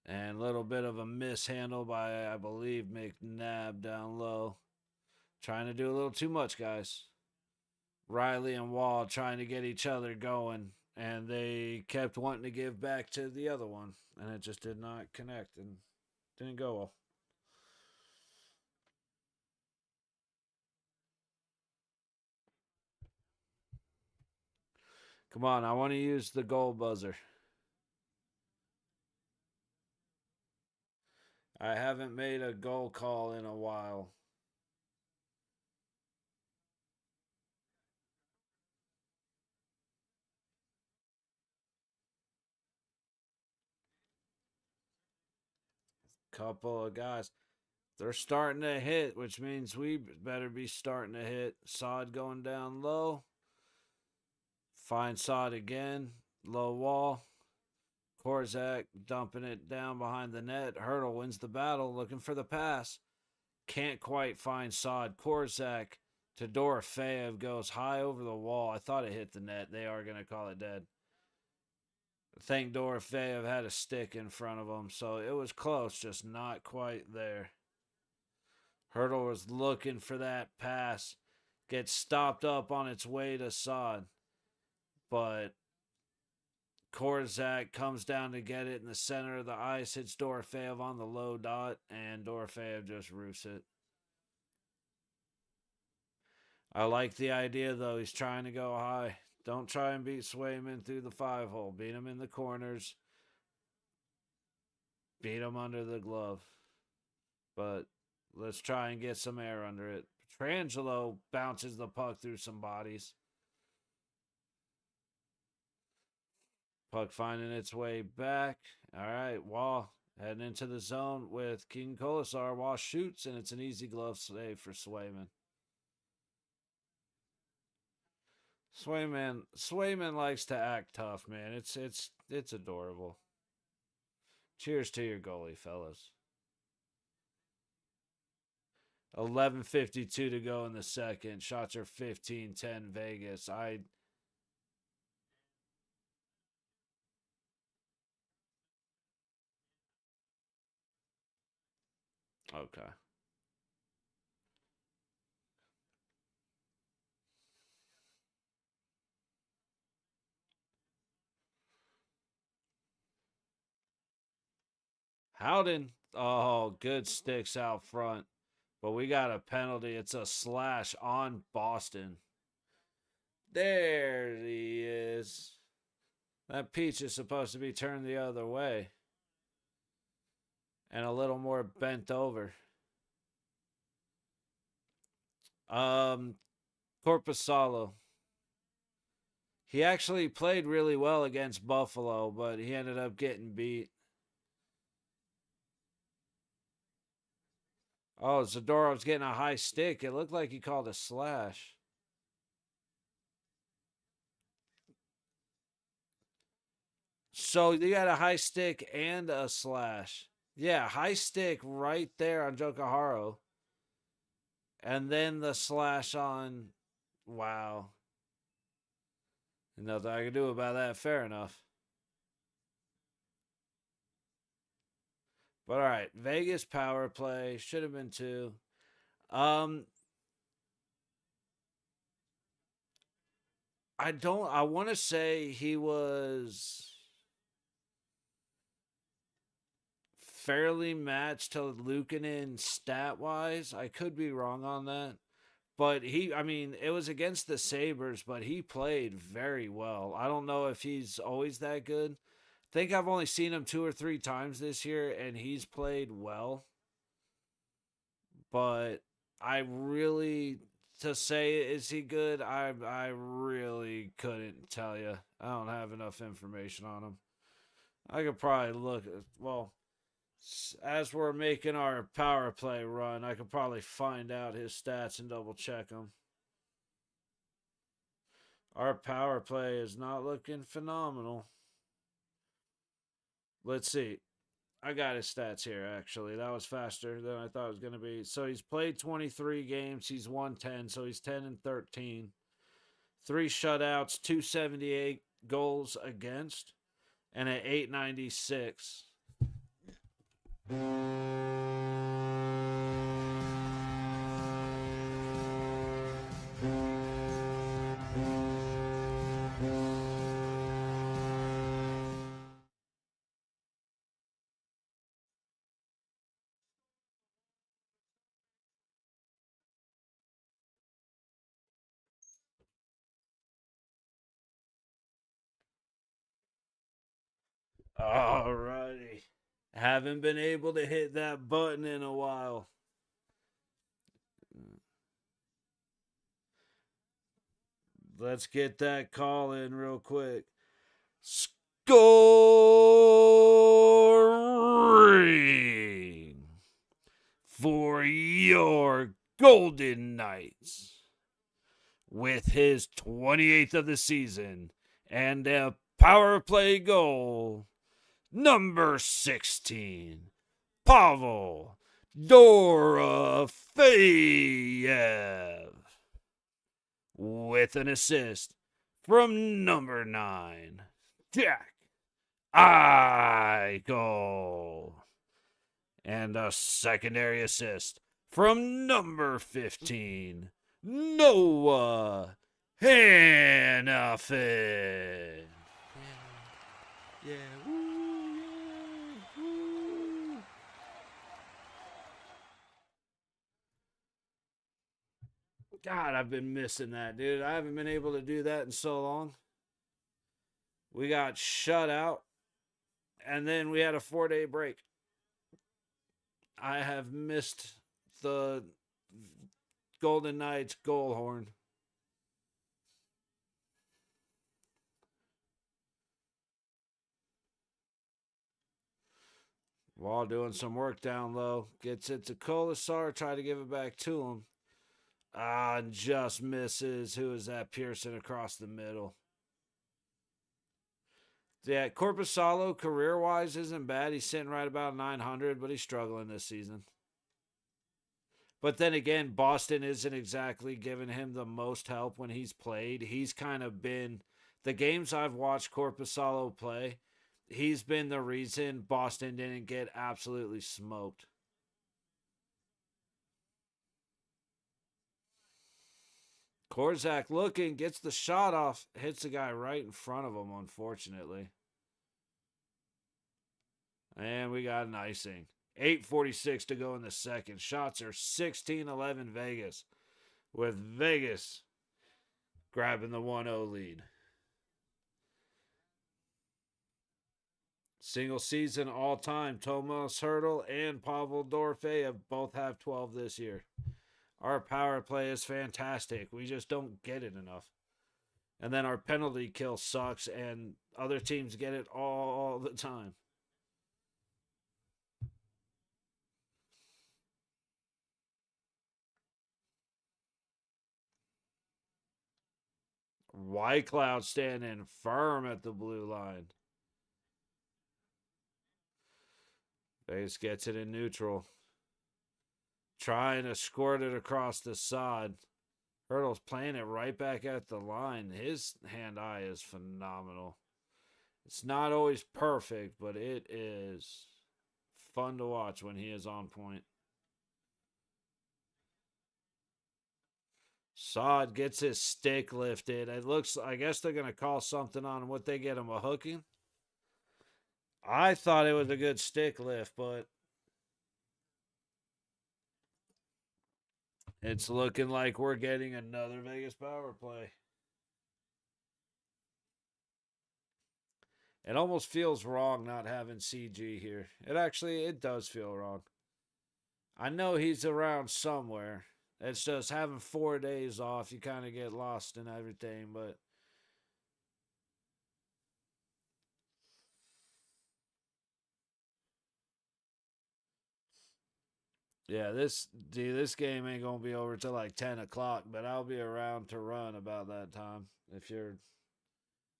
A: And a little bit of a mishandle by, I believe, McNabb down low. Trying to do a little too much, guys. Riley and Wall trying to get each other going. And they kept wanting to give back to the other one. And it just did not connect and didn't go well. Come on, I want to use the goal buzzer. I haven't made a goal call in a while. Couple of guys. They're starting to hit, which means we better be starting to hit. Sod going down low. Find Sod again. Low wall. Korzak dumping it down behind the net. Hurdle wins the battle, looking for the pass. Can't quite find Sod. Korzak to Dorofeyev goes high over the wall. I thought it hit the net. They are going to call it dead. I think Dorofeyev had a stick in front of him, so it was close, just not quite there. Hurdle was looking for that pass. Gets stopped up on its way to Sod. But Korzak comes down to get it in the center of the ice, hits Dorofeev on the low dot, and Dorofeev just roofs it. I like the idea, though. He's trying to go high. Don't try and beat Swayman through the 5-hole. Beat him in the corners. Beat him under the glove. But let's try and get some air under it. Petrangelo bounces the puck through some bodies. Puck finding its way back. All right, Wall heading into the zone with King Kolasar. Wall shoots, and it's an easy glove save for Swayman. Swayman likes to act tough, man. It's adorable. Cheers to your goalie, fellas. 11:52 to go in the second. Shots are 15-10 Vegas. Okay. Howden. Oh, good sticks out front. But we got a penalty. It's a slash on Boston. There he is. That peach is supposed to be turned the other way. And a little more bent over. Corpusalo. He actually played really well against Buffalo, but he ended up getting beat. Oh, Zadorov's getting a high stick. It looked like he called a slash. So you got a high stick and a slash. Yeah, high stick right there on Jokaharu. And then the slash on. Wow. Nothing I can do about that. Fair enough. But all right, Vegas power play should have been 2. I want to say he was fairly matched to Luukkonen stat wise. I could be wrong on that. But it was against the Sabres, but he played very well. I don't know if he's always that good. I think I've only seen him 2 or 3 times this year, and he's played well. But to say, is he good? I really couldn't tell you. I don't have enough information on him. I could probably look. Well, as we're making our power play run, I could probably find out his stats and double check them. Our power play is not looking phenomenal. Let's see. I got his stats here, actually. That was faster than I thought it was going to be. So he's played 23 games. He's won 10, so he's 10-13. 3 shutouts, 278 goals against, and an 896. Alrighty. Haven't been able to hit that button in a while. Let's get that call in real quick. Scoring for your Golden Knights with his 28th of the season and a power play goal. Number 16, Pavel Dorofeev. With an assist from number 9, Jack Eichel. And a secondary assist From number 15, Noah Hannafin.
B: Yeah. Woo. Yeah. Woo.
A: God, I've been missing that, dude. I haven't been able to do that in so long. We got shut out, and then we had a 4-day break. I have missed the Golden Knights goal horn. While doing some work down low, gets it to Colasar, try to give it back to him. And just misses. Who is that? Pearson across the middle. Yeah, Corpusalo career wise isn't bad. He's sitting right about 900, but he's struggling this season. But then again, Boston isn't exactly giving him the most help when he's played. He's kind of been the games I've watched Corpusalo play. He's been the reason Boston didn't get absolutely smoked. Korzak looking, gets the shot off, hits the guy right in front of him, unfortunately. And we got an icing. 8:46 to go in the second. Shots are 16-11 Vegas, with Vegas grabbing the 1-0 lead. Single season all time, Tomas Hertl and Pavel Dorfe both have 12 this year. Our power play is fantastic. We just don't get it enough. And then our penalty kill sucks, and other teams get it all the time. White Cloud standing firm at the blue line. Base gets it in neutral. Trying to squirt it across the sod. Hurdle's playing it right back at the line. His hand-eye is phenomenal. It's not always perfect, but it is fun to watch when he is on point. Sod gets his stick lifted. It looks, I guess they're going to call something on what they get him, a hooking. I thought it was a good stick lift, but it's looking like we're getting another Vegas power play. It almost feels wrong not having CG here. It does feel wrong. I know he's around somewhere. It's just having 4 days off, you kind of get lost in everything, but yeah, this game ain't gonna be over till like 10 o'clock, but I'll be around to run about that time if you're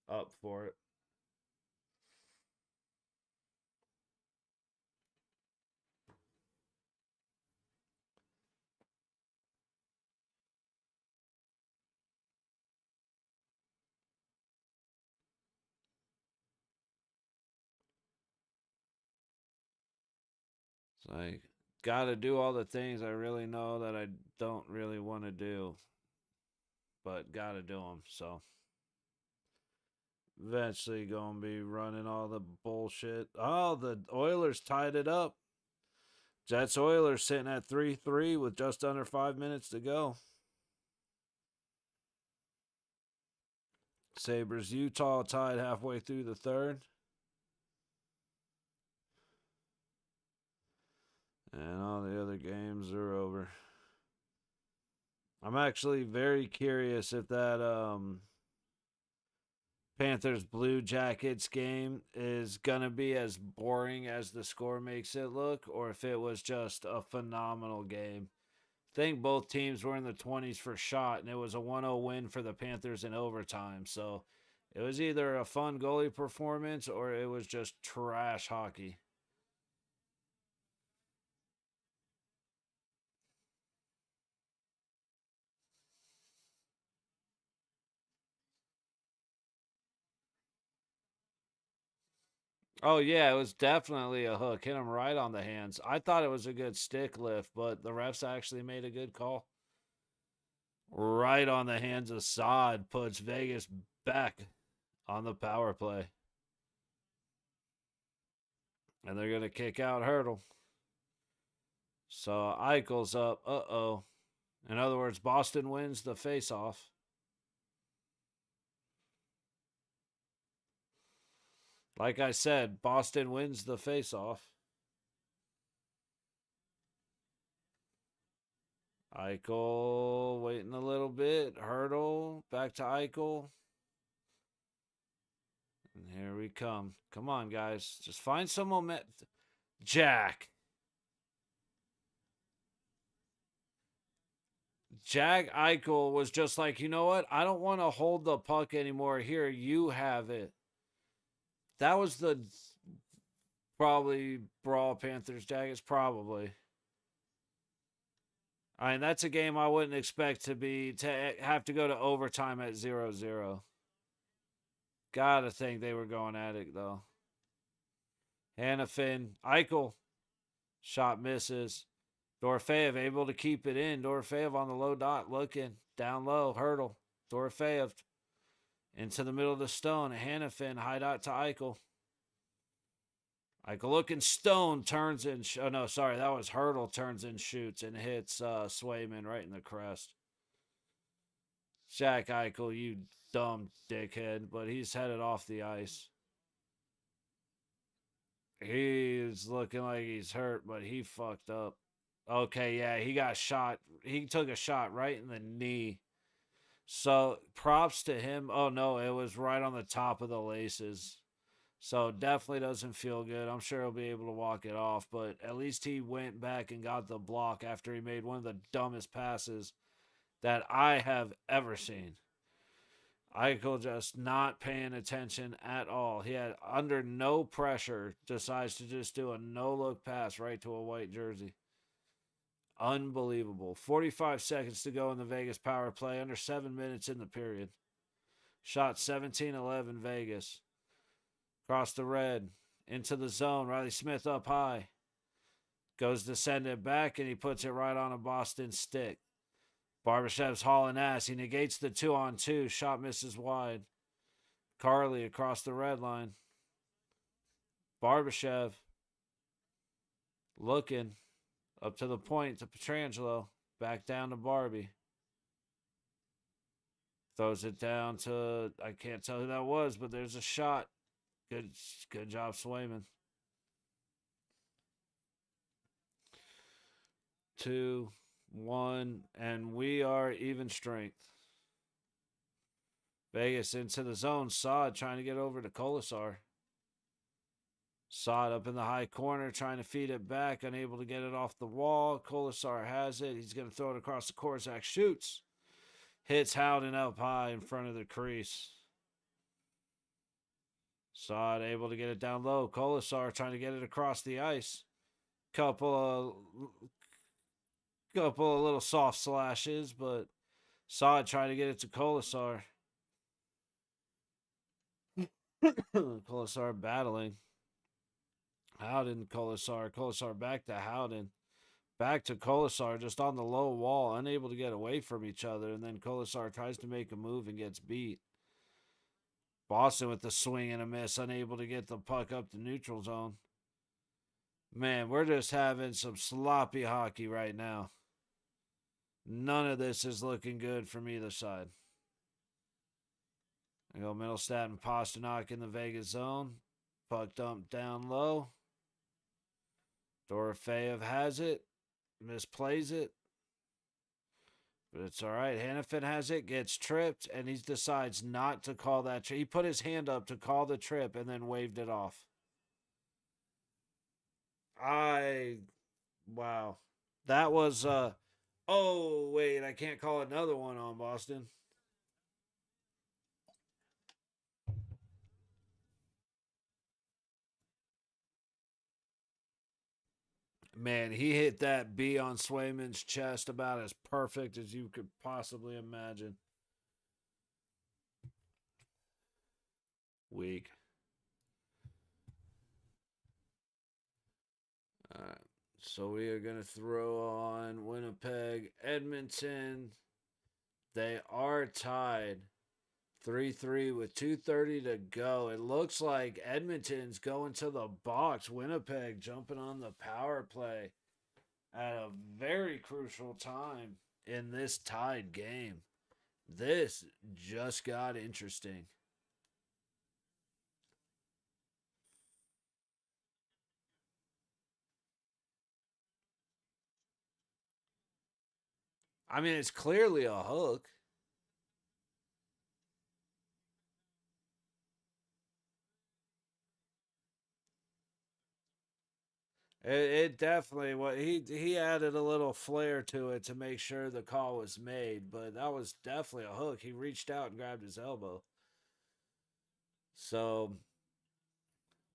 A: up for it. It's like gotta do all the things I really know that I don't really want to do, but gotta do them. So eventually gonna be running all the bullshit. Oh, the Oilers tied it up. Jets Oilers sitting at 3-3 with just under 5 minutes to go. Sabres Utah tied halfway through the third. And all the other games are over. I'm actually very curious if that Panthers Blue Jackets game is going to be as boring as the score makes it look, or if it was just a phenomenal game. I think both teams were in the 20s for shot, and it was a 1-0 win for the Panthers in overtime. So it was either a fun goalie performance or it was just trash hockey. Oh, yeah, it was definitely a hook. Hit him right on the hands. I thought it was a good stick lift, but the refs actually made a good call. Right on the hands of Saad puts Vegas back on the power play. And they're going to kick out Hurdle. So Eichel's up. Uh-oh. In other words, Boston wins the face-off. Like I said, Boston wins the face-off. Eichel waiting a little bit. Hurdle. Back to Eichel. And here we come. Come on, guys. Just find some momentum. Jack. Jack Eichel was just like, you know what? I don't want to hold the puck anymore. Here, you have it. That was the probably Brawl Panthers Jackets. Probably. I mean, that's a game I wouldn't expect to have to go to overtime at 0-0. Gotta think they were going at it, though. Hannafin, Eichel, shot misses. Dorofeev able to keep it in. Dorofeev on the low dot looking. Down low, Hurdle. Dorofeev into the middle of the stone. Hannafin, high dot to Eichel. Eichel looking stone, turns in. Oh, no, sorry. That was Hurdle, turns and shoots and hits Swayman right in the crest. Jack Eichel, you dumb dickhead, but he's headed off the ice. He's looking like he's hurt, but he fucked up. Okay, yeah, he got shot. He took a shot right in the knee. So props to him. Oh, no, it was right on the top of the laces. So definitely doesn't feel good. I'm sure he'll be able to walk it off, but at least he went back and got the block after he made one of the dumbest passes that I have ever seen. Eichel just not paying attention at all. He had under no pressure, decides to just do a no-look pass right to a white jersey. Unbelievable. 45 seconds to go in the Vegas power play, under 7 minutes in the period. Shot 17-11 Vegas. Across the red, into the zone. Riley Smith up high. Goes to send it back, and he puts it right on a Boston stick. Barbashev's hauling ass. He negates the 2-on-2. Shot misses wide. Carly across the red line. Barbashev looking up to the point to Pietrangelo. Back down to Barbie. Throws it down to, I can't tell who that was, but there's a shot. Good job, Swayman. 2-1, and we are even strength. Vegas into the zone. Saad trying to get over to Kolasar. Saad up in the high corner, trying to feed it back, unable to get it off the wall. Kolasar has it. He's going to throw it across the Korczak. Shoots. Hits Howden up high in front of the crease. Saad able to get it down low. Kolasar trying to get it across the ice. Couple of little soft slashes, but Saad trying to get it to Kolasar. Kolasar battling. Howden, Kolasar. Kolasar back to Howden. Back to Kolasar, just on the low wall, unable to get away from each other. And then Kolasar tries to make a move and gets beat. Boston with the swing and a miss, unable to get the puck up the neutral zone. Man, we're just having some sloppy hockey right now. None of this is looking good from either side. I go Middlestat and Pasternak in the Vegas zone. Puck dumped down low. Dorofeev has it. Misplays it. But it's all right. Hannafin has it, gets tripped, and he decides not to call that. He put his hand up to call the trip and then waved it off. Wow. That was, oh, wait, I can't call another one on Boston. Man, he hit that B on Swayman's chest about as perfect as you could possibly imagine. Weak. So we are going to throw on Winnipeg, Edmonton. They are tied 3-3 with 2:30 to go. It looks like Edmonton's going to the box. Winnipeg jumping on the power play at a very crucial time in this tied game. This just got interesting. I mean, it's clearly a hook. It definitely what he added a little flair to it to make sure the call was made, but that was definitely a hook. He reached out and grabbed his elbow. So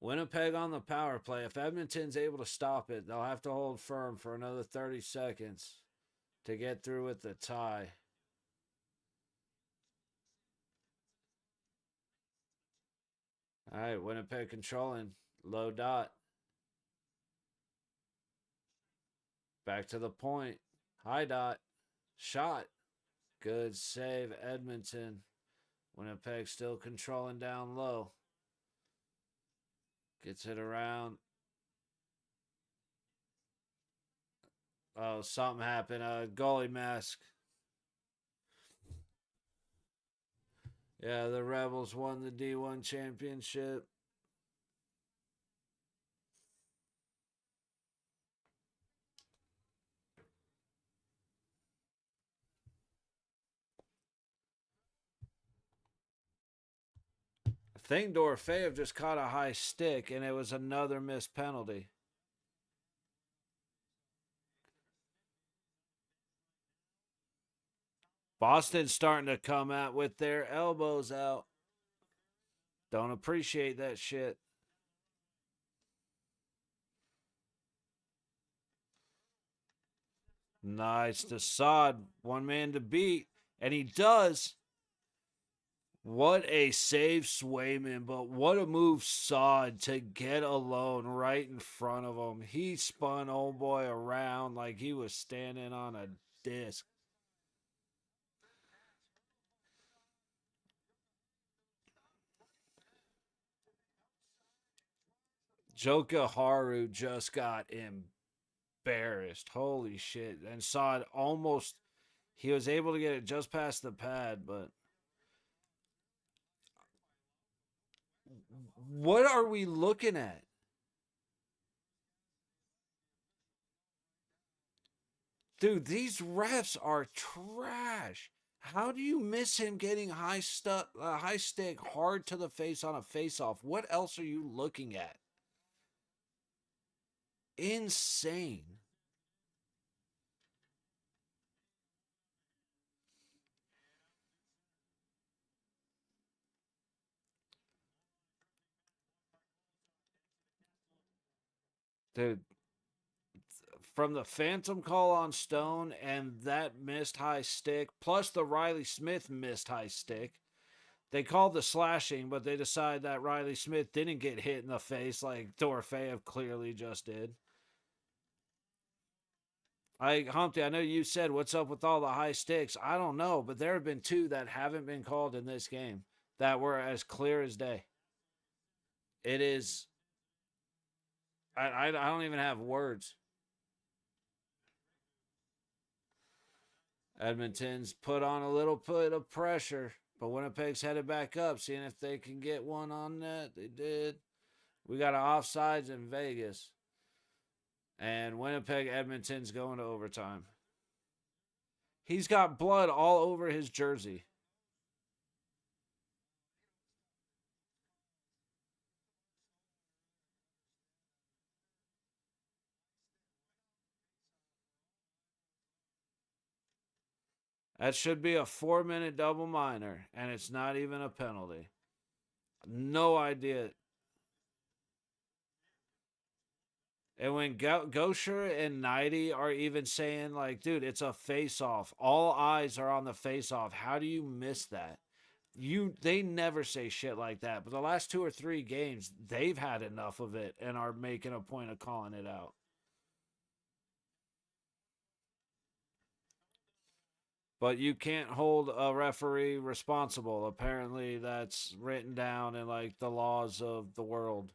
A: Winnipeg on the power play. If Edmonton's able to stop it, they'll have to hold firm for another 30 seconds to get through with the tie. All right, Winnipeg controlling. Low dot. Back to the point. High dot. Shot. Good save, Edmonton. Winnipeg still controlling down low. Gets it around. Oh, something happened. Goalie mask. Yeah, the Rebels won the D1 championship. I think Dorofeyev just caught a high stick, and it was another missed penalty. Boston's starting to come out with their elbows out. Don't appreciate that shit. Nice to Sod. One man to beat. And he does. What a save, Swayman, but what a move, Sod, to get alone right in front of him. He spun old boy around like he was standing on a disc. Joka Haru just got embarrassed. Holy shit. And Sod almost, he was able to get it just past the pad, but what are we looking at? Dude, these refs are trash. How do you miss him getting high stick hard to the face on a face off? What else are you looking at? Insane. Dude, from the phantom call on Stone and that missed high stick, plus the Riley Smith missed high stick, they called the slashing, but they decided that Riley Smith didn't get hit in the face like Dorofeyev clearly just did. Humpty, I know you said what's up with all the high sticks. I don't know, but there have been two that haven't been called in this game that were as clear as day. It is. I don't even have words. Edmonton's put on a little bit of pressure, but Winnipeg's headed back up, seeing if they can get one on net. They did. We got an offsides in Vegas. And Winnipeg Edmonton's going to overtime. He's got blood all over his jersey. That should be a 4-minute double minor, and it's not even a penalty. No idea. And when Gosher and Nighty are even saying, like, dude, it's a face off. All eyes are on the face off. How do you miss that? They never say shit like that. But the last 2 or 3 games, they've had enough of it and are making a point of calling it out. But you can't hold a referee responsible. Apparently, that's written down in like the laws of the world.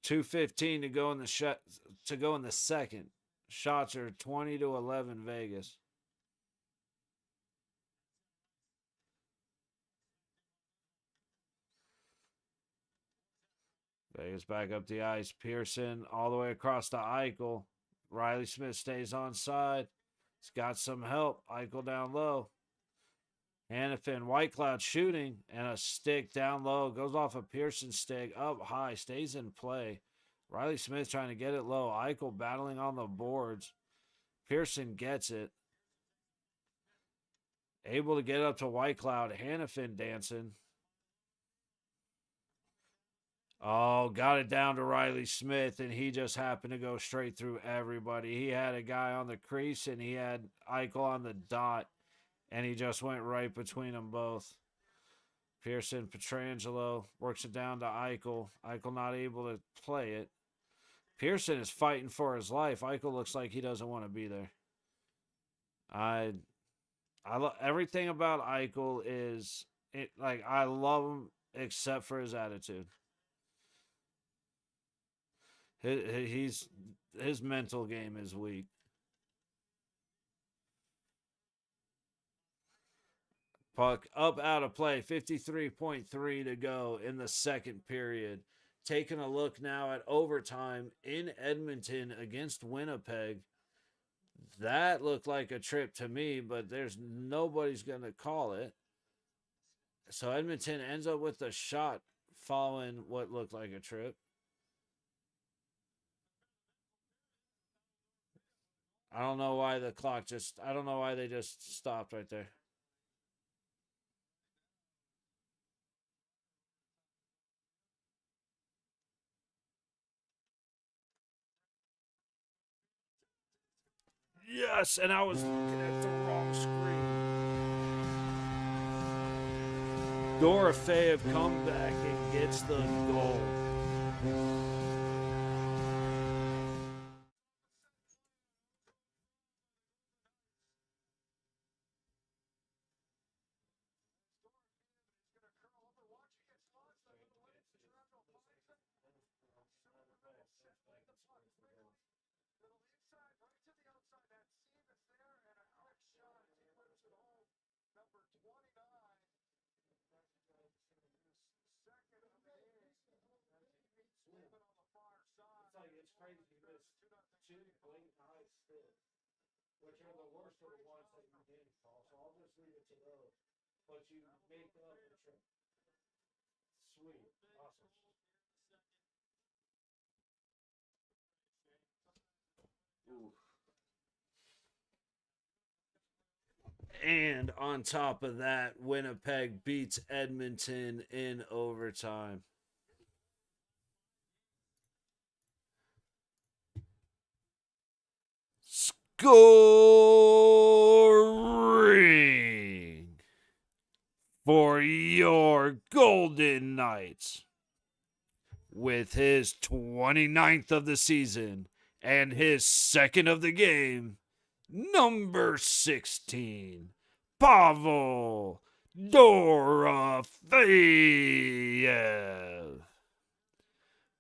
A: 2:15 to go in the to go in the second. Shots are 20-11 Vegas. Vegas back up the ice. Pearson all the way across to Eichel. Riley Smith stays on side. He's got some help. Eichel down low. Hannafin, White Cloud shooting and a stick down low. Goes off a Pearson stick up high. Stays in play. Riley Smith trying to get it low. Eichel battling on the boards. Pearson gets it. Able to get up to White Cloud. Hannafin dancing. Oh, got it down to Riley Smith, and he just happened to go straight through everybody. He had a guy on the crease, and he had Eichel on the dot, and he just went right between them both. Pearson, Petrangelo works it down to Eichel. Eichel not able to play it. Pearson is fighting for his life. Eichel looks like he doesn't want to be there. Everything about Eichel is like I love him except for his attitude. His mental game is weak. Puck up out of play. 53.3 to go in the second period. Taking a look now at overtime in Edmonton against Winnipeg. That looked like a trip to me, but there's nobody's going to call it. So Edmonton ends up with a shot following what looked like a trip. I don't know why I don't know why they just stopped right there. Yes, and I was looking at the wrong screen. Dorofeyev come back and gets the goal. It's crazy because two blatant high sticks, which are the worst of the ones that you didn't call. So I'll just leave it to those. But you make up the trip. Sweet. Awesome. Ooh. And on top of that, Winnipeg beats Edmonton in overtime. Scoring for your Golden Knights with his 29th of the season and his second of the game, number 16, Pavel Dorofeyev,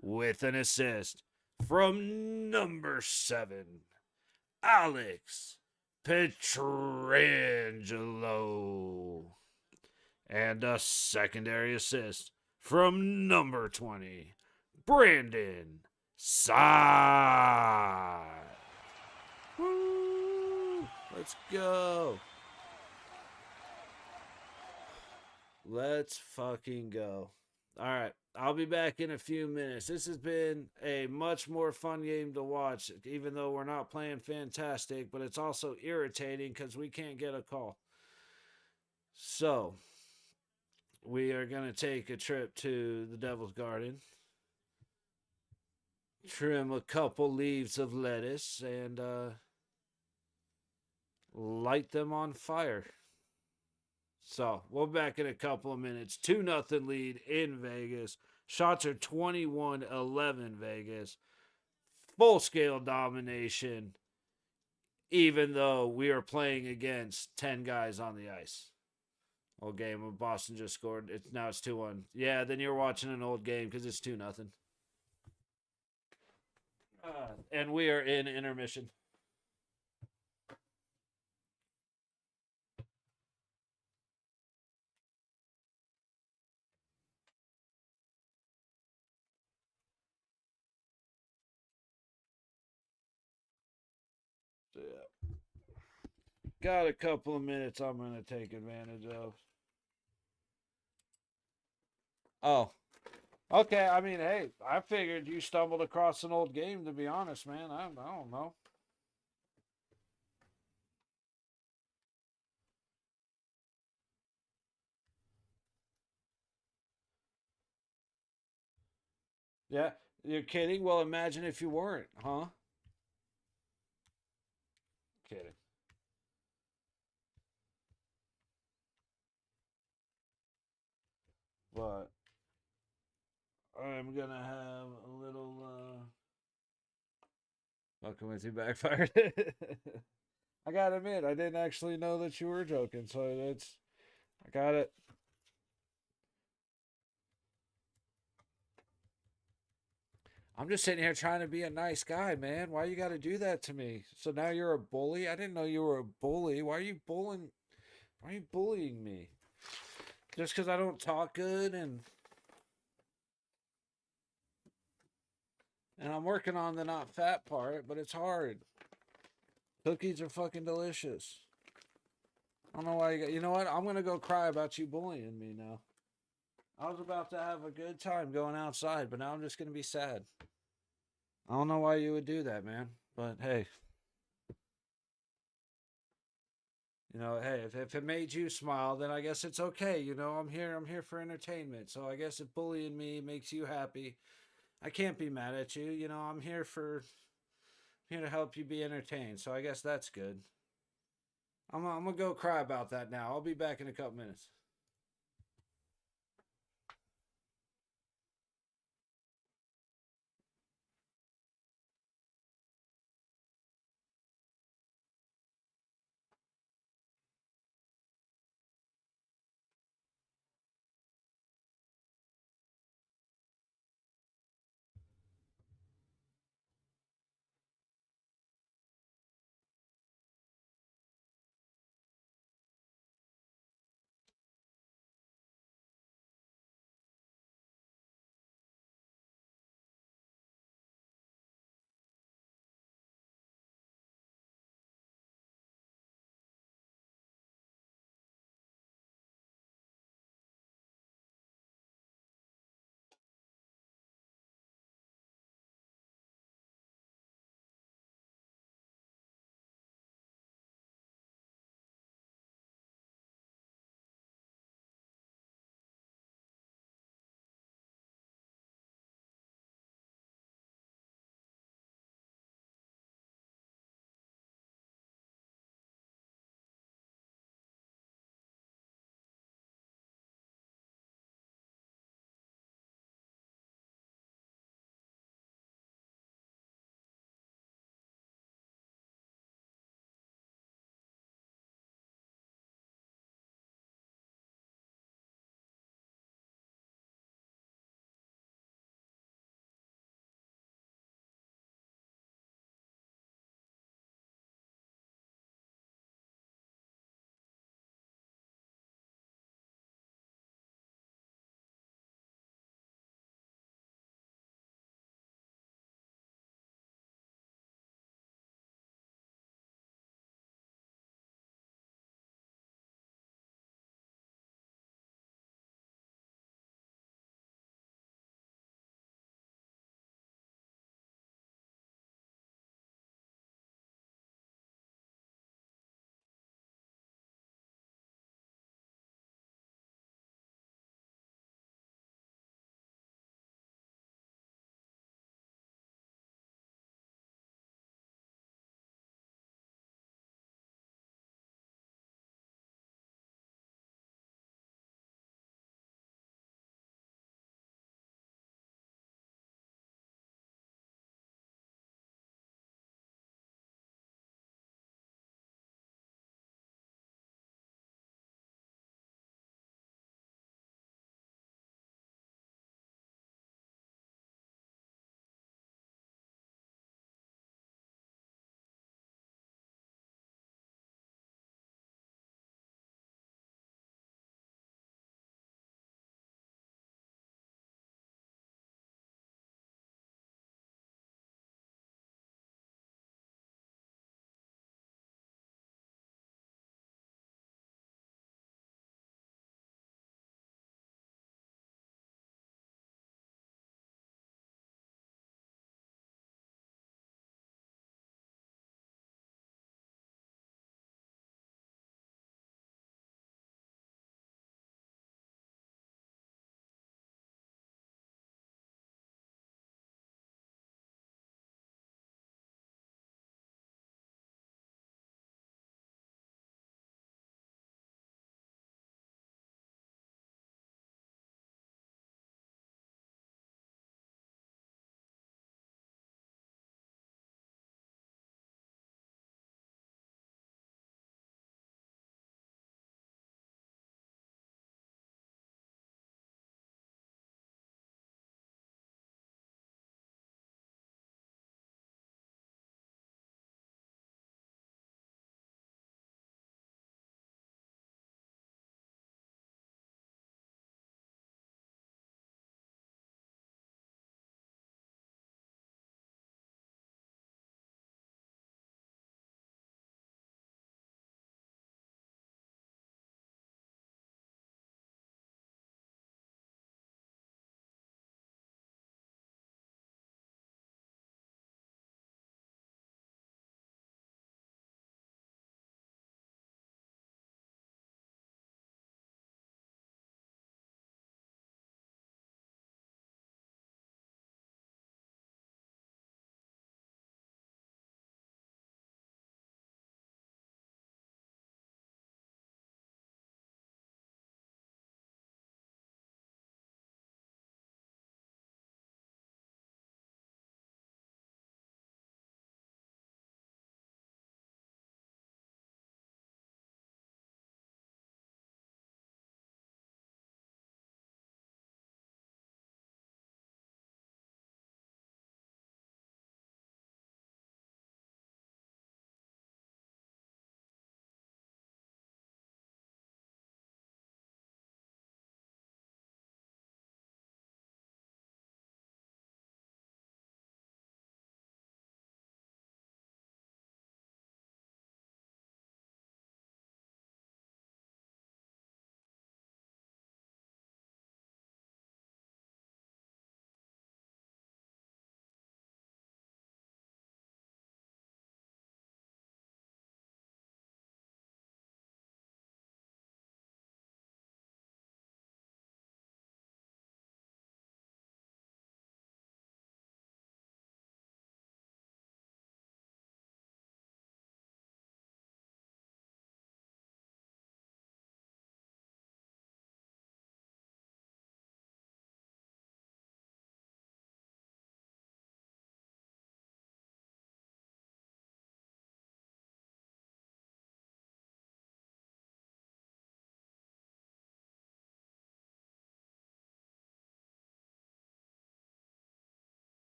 A: with an assist from number 7, Alex Petrangelo, and a secondary assist from number 20, Brandon Saad. Woo! Let's go. Let's fucking go. All right. I'll be back in a few minutes. This has been a much more fun game to watch, even though we're not playing fantastic, but it's also irritating because we can't get a call. So, we are going to take a trip to the Devil's Garden, trim a couple leaves of lettuce, and light them on fire. So we'll be back in a couple of minutes. 2-0 lead in Vegas. Shots are 21-11 Vegas. Full scale domination, even though we are playing against 10 guys on the ice. Old game when Boston just scored. It's 2-1. Yeah, then you're watching an old game because it's 2-0. And we are in intermission. So, yeah. Got a couple of minutes I'm going to take advantage of. Oh, okay. I mean, hey, I figured you stumbled across an old game, to be honest, man. I don't know. Yeah, you're kidding? Well, imagine if you weren't, huh? Kidding. But I'm going to have a little fucking with you backfired. I gotta admit, I didn't actually know that you were joking, so I got it. I'm just sitting here trying to be a nice guy, man. Why you got to do that to me? So now you're a bully? I didn't know you were a bully. Why are you bullying? Why are you bullying me? Just because I don't talk good and I'm working on the not fat part, but it's hard. Cookies are fucking delicious. I don't know why you got. You know what? I'm gonna go cry about you bullying me now. I was about to have a good time going outside, but now I'm just gonna be sad. I don't know why you would do that, man. But hey, hey, if it made you smile, then I guess it's okay. I'm here for entertainment. So I guess if bullying me makes you happy, I can't be mad at you. I'm here to help you be entertained. So I guess that's good. I'm gonna go cry about that now. I'll be back in a couple minutes.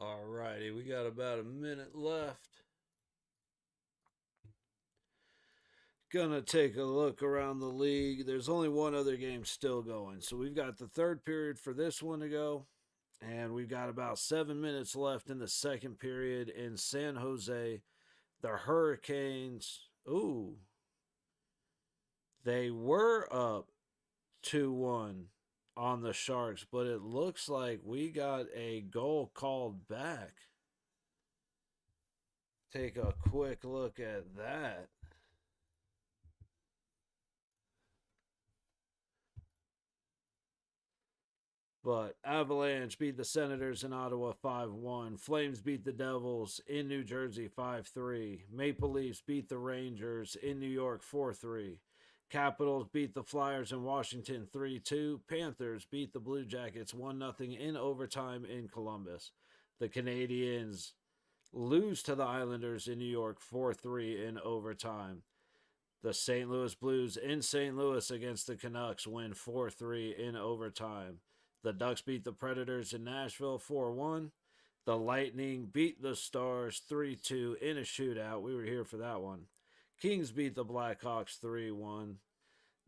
A: Alrighty, we got about a minute left. Gonna take a look around the league. There's only one other game still going. So we've got the third period for this one to go. And we've got about 7 minutes left in the second period in San Jose. The Hurricanes, ooh, they were up 2-1 on the Sharks, but it looks like we got a goal called back. Take a quick look at that. But Avalanche beat the Senators in Ottawa 5-1. Flames beat the Devils in New Jersey 5-3. Maple Leafs beat the Rangers in New York 4-3. Capitals beat the Flyers in Washington 3-2. Panthers beat the Blue Jackets 1-0 in overtime in Columbus. The Canadiens lose to the Islanders in New York 4-3 in overtime. The St. Louis Blues in St. Louis against the Canucks win 4-3 in overtime. The Ducks beat the Predators in Nashville 4-1. The Lightning beat the Stars 3-2 in a shootout. We were here for that one. Kings beat the Blackhawks 3-1.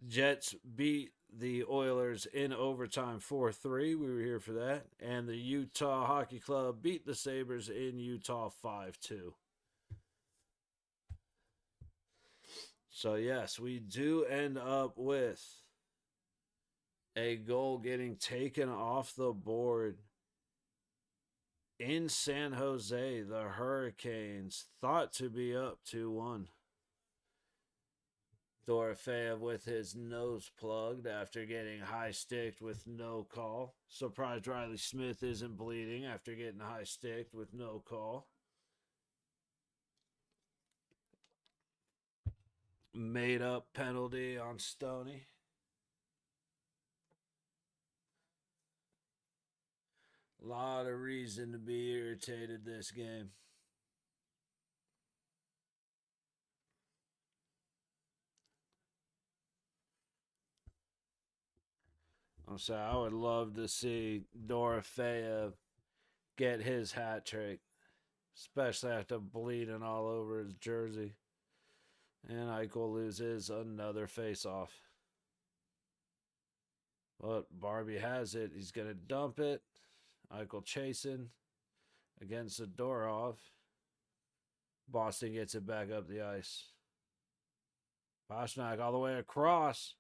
A: Jets beat the Oilers in overtime 4-3. We were here for that. And the Utah Hockey Club beat the Sabres in Utah 5-2. So, yes, we do end up with a goal getting taken off the board in San Jose. The Hurricanes thought to be up 2-1. Dorofeyev with his nose plugged after getting high sticked with no call. Surprised Riley Smith isn't bleeding after getting high sticked with no call. Made up penalty on Stoney. A lot of reason to be irritated this game. I'm sorry, I would love to see Dorofeyev get his hat trick, especially after bleeding all over his jersey. And Eichel loses another face-off. But Barbie has it. He's going to dump it. Eichel chasing against Zadorov. Boston gets it back up the ice. Pastrnak all the way across.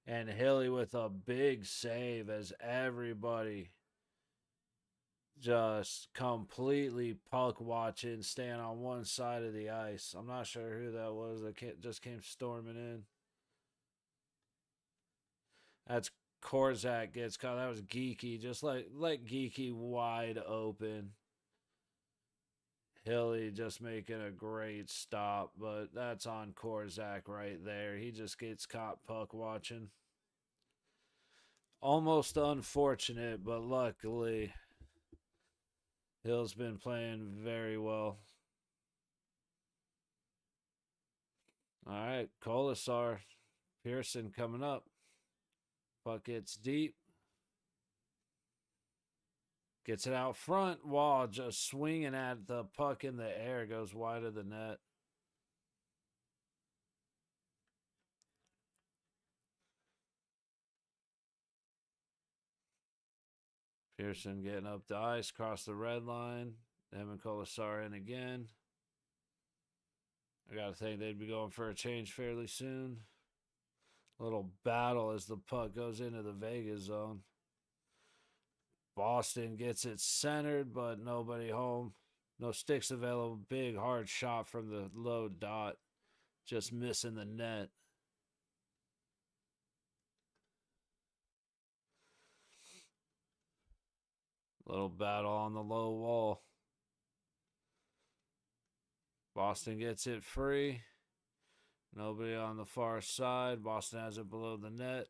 A: And Hilly with a big save as everybody just completely puck watching, staying on one side of the ice. I'm not sure who that was that just came storming in. That's Korzak gets caught. That was Geeky. Just like Geeky wide open. Hilly just making a great stop, but that's on Korzak right there. He just gets caught puck watching. Almost unfortunate, but luckily Hill's been playing very well. All right, Kolasar, Pearson coming up. Puck gets deep. Gets it out front. Wall just swinging at the puck in the air. Goes wide of the net. Pearson getting up the ice. Cross the red line. Him and Kolasar in again. I got to think they'd be going for a change fairly soon. A little battle as the puck goes into the Vegas zone. Boston gets it centered, but nobody home. No sticks available. Big, hard shot from the low dot. Just missing the net. Little battle on the low wall. Boston gets it free. Nobody on the far side. Boston has it below the net.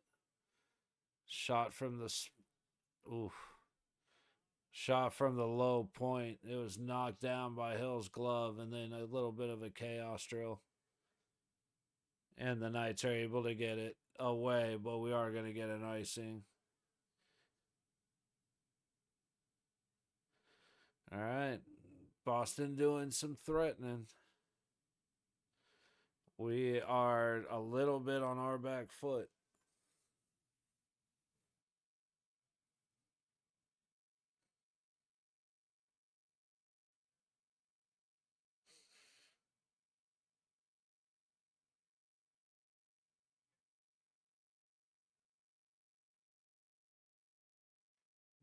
A: Shot from the... Oof. Shot from the low point. It was knocked down by Hill's glove, and then a little bit of a chaos drill. And the Knights are able to get it away, but we are going to get an icing. All right. Boston doing some threatening. We are a little bit on our back foot.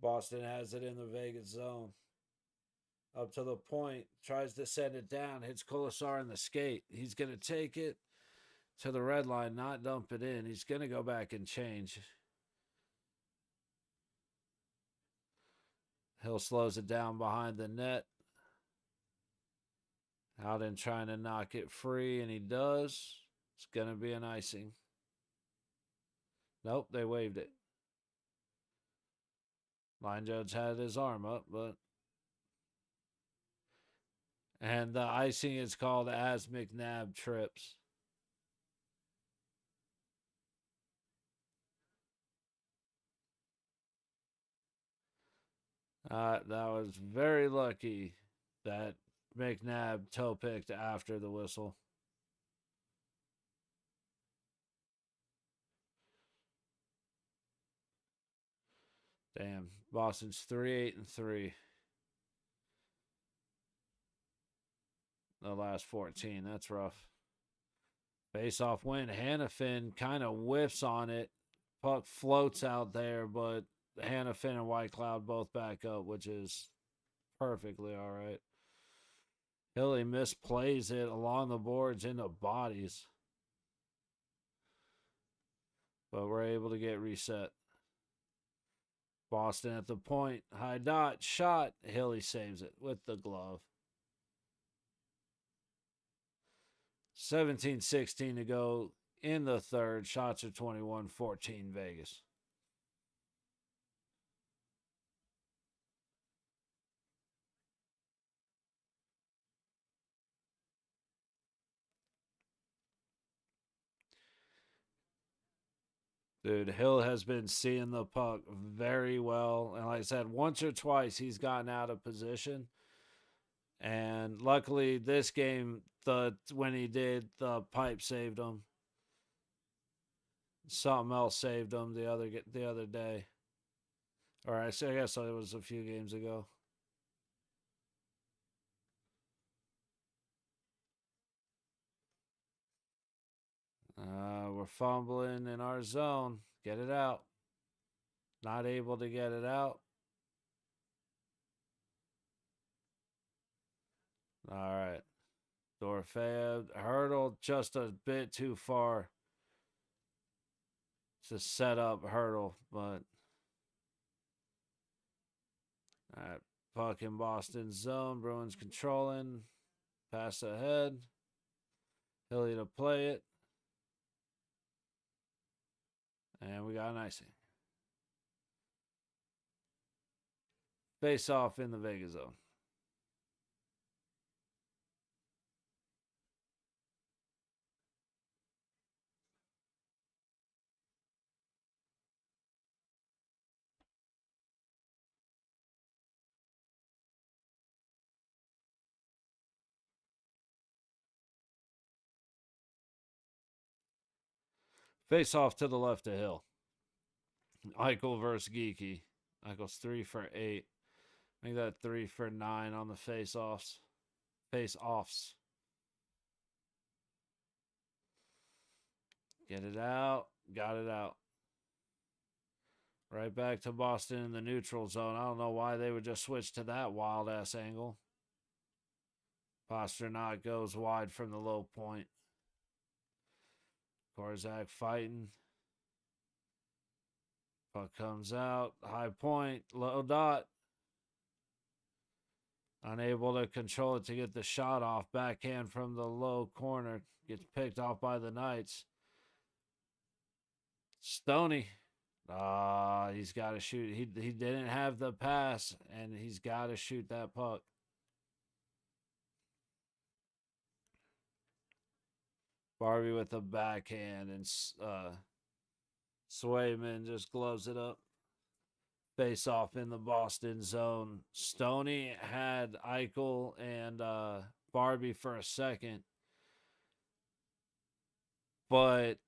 A: Boston has it in the Vegas zone. Up to the point, tries to send it down, hits Colasar in the skate. He's going to take it to the red line, not dump it in. He's going to go back and change. Hill slows it down behind the net. Howden trying to knock it free, and he does. It's going to be an icing. Nope, they waved it. Line judge had his arm up, but. And the icing is called as McNabb trips. That was very lucky that McNabb toe picked after the whistle. Damn, Boston's 3-8-3. The last 14. That's rough. Face off win. Hannafin kind of whiffs on it. Puck floats out there, but Hannafin and White Cloud both back up, which is perfectly all right. Hilly misplays it along the boards into bodies. But we're able to get reset. Boston at the point. High dot. Shot. Hilly saves it with the glove. 17-16 to go in the third. Shots are 21-14 Vegas. Dude, Hill has been seeing the puck very well. And like I said, once or twice he's gotten out of position. And luckily this game, when he did, the pipe saved him. Something else saved him the other day. Or I guess it was a few games ago. We're fumbling in our zone. Get it out. Not able to get it out. All right. Dorfea hurdle just a bit too far to set up hurdle, but all right. Puck in Boston zone. Bruins controlling. Pass ahead. Hilly to play it. And we got an icing. Face off in the Vegas zone. Face off to the left of Hill. Eichel versus Geeky. Eichel's 3 for 8. I think that 3 for 9 on the face offs. Face offs. Get it out. Got it out. Right back to Boston in the neutral zone. I don't know why they would just switch to that wild ass angle. Pasternak goes wide from the low point. Korzak fighting. Puck comes out. High point. Low dot. Unable to control it to get the shot off. Backhand from the low corner. Gets picked off by the Knights. Stoney. He's got to shoot. He didn't have the pass, and he's got to shoot that puck. Barbie with the backhand, and Swayman just gloves it up. Face off in the Boston zone. Stoney had Eichel and Barbie for a second, but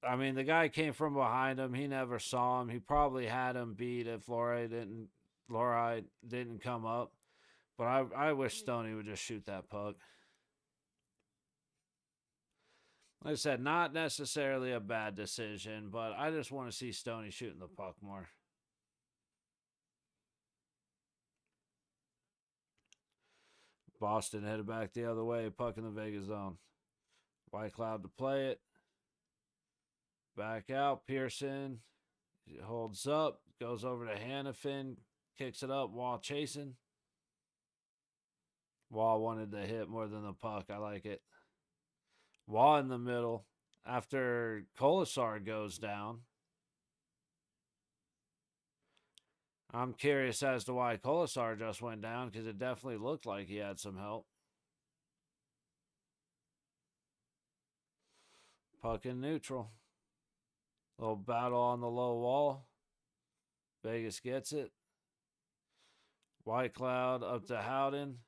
A: I mean, the guy came from behind him. He never saw him. He probably had him beat if Laurie didn't come up. But I wish Stoney would just shoot that puck. Like I said, not necessarily a bad decision, but I just want to see Stoney shooting the puck more. Boston headed back the other way, puck in the Vegas zone. White Cloud to play it. Back out. Pearson holds up, goes over to Hannafin, kicks it up while chasing. Wall wanted to hit more than the puck. I like it. Wall in the middle after Kolasar goes down. I'm curious as to why Kolasar just went down because it definitely looked like he had some help. Puck in neutral. Little battle on the low wall. Vegas gets it. White Cloud up to Howden.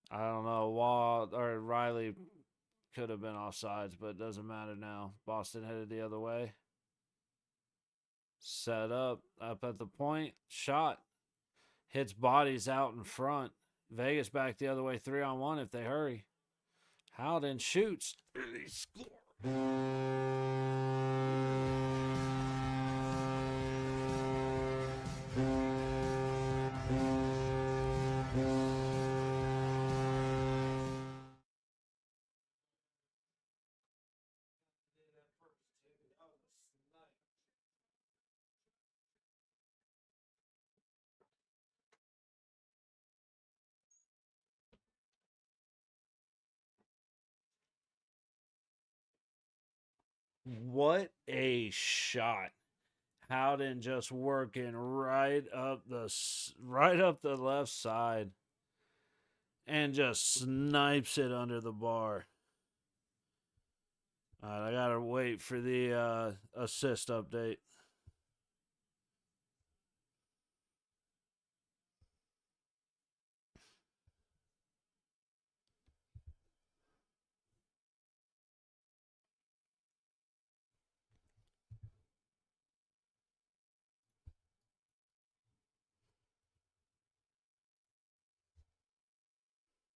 A: I don't know. Wall or Riley could have been offsides, but it doesn't matter now. Boston headed the other way. Set up at the point. Shot. Hits bodies out in front. Vegas back the other way 3-on-1 if they hurry. Howden shoots. He scores. What a shot. Howden just working right up the left side and just snipes it under the bar. All right, I gotta wait for the assist update.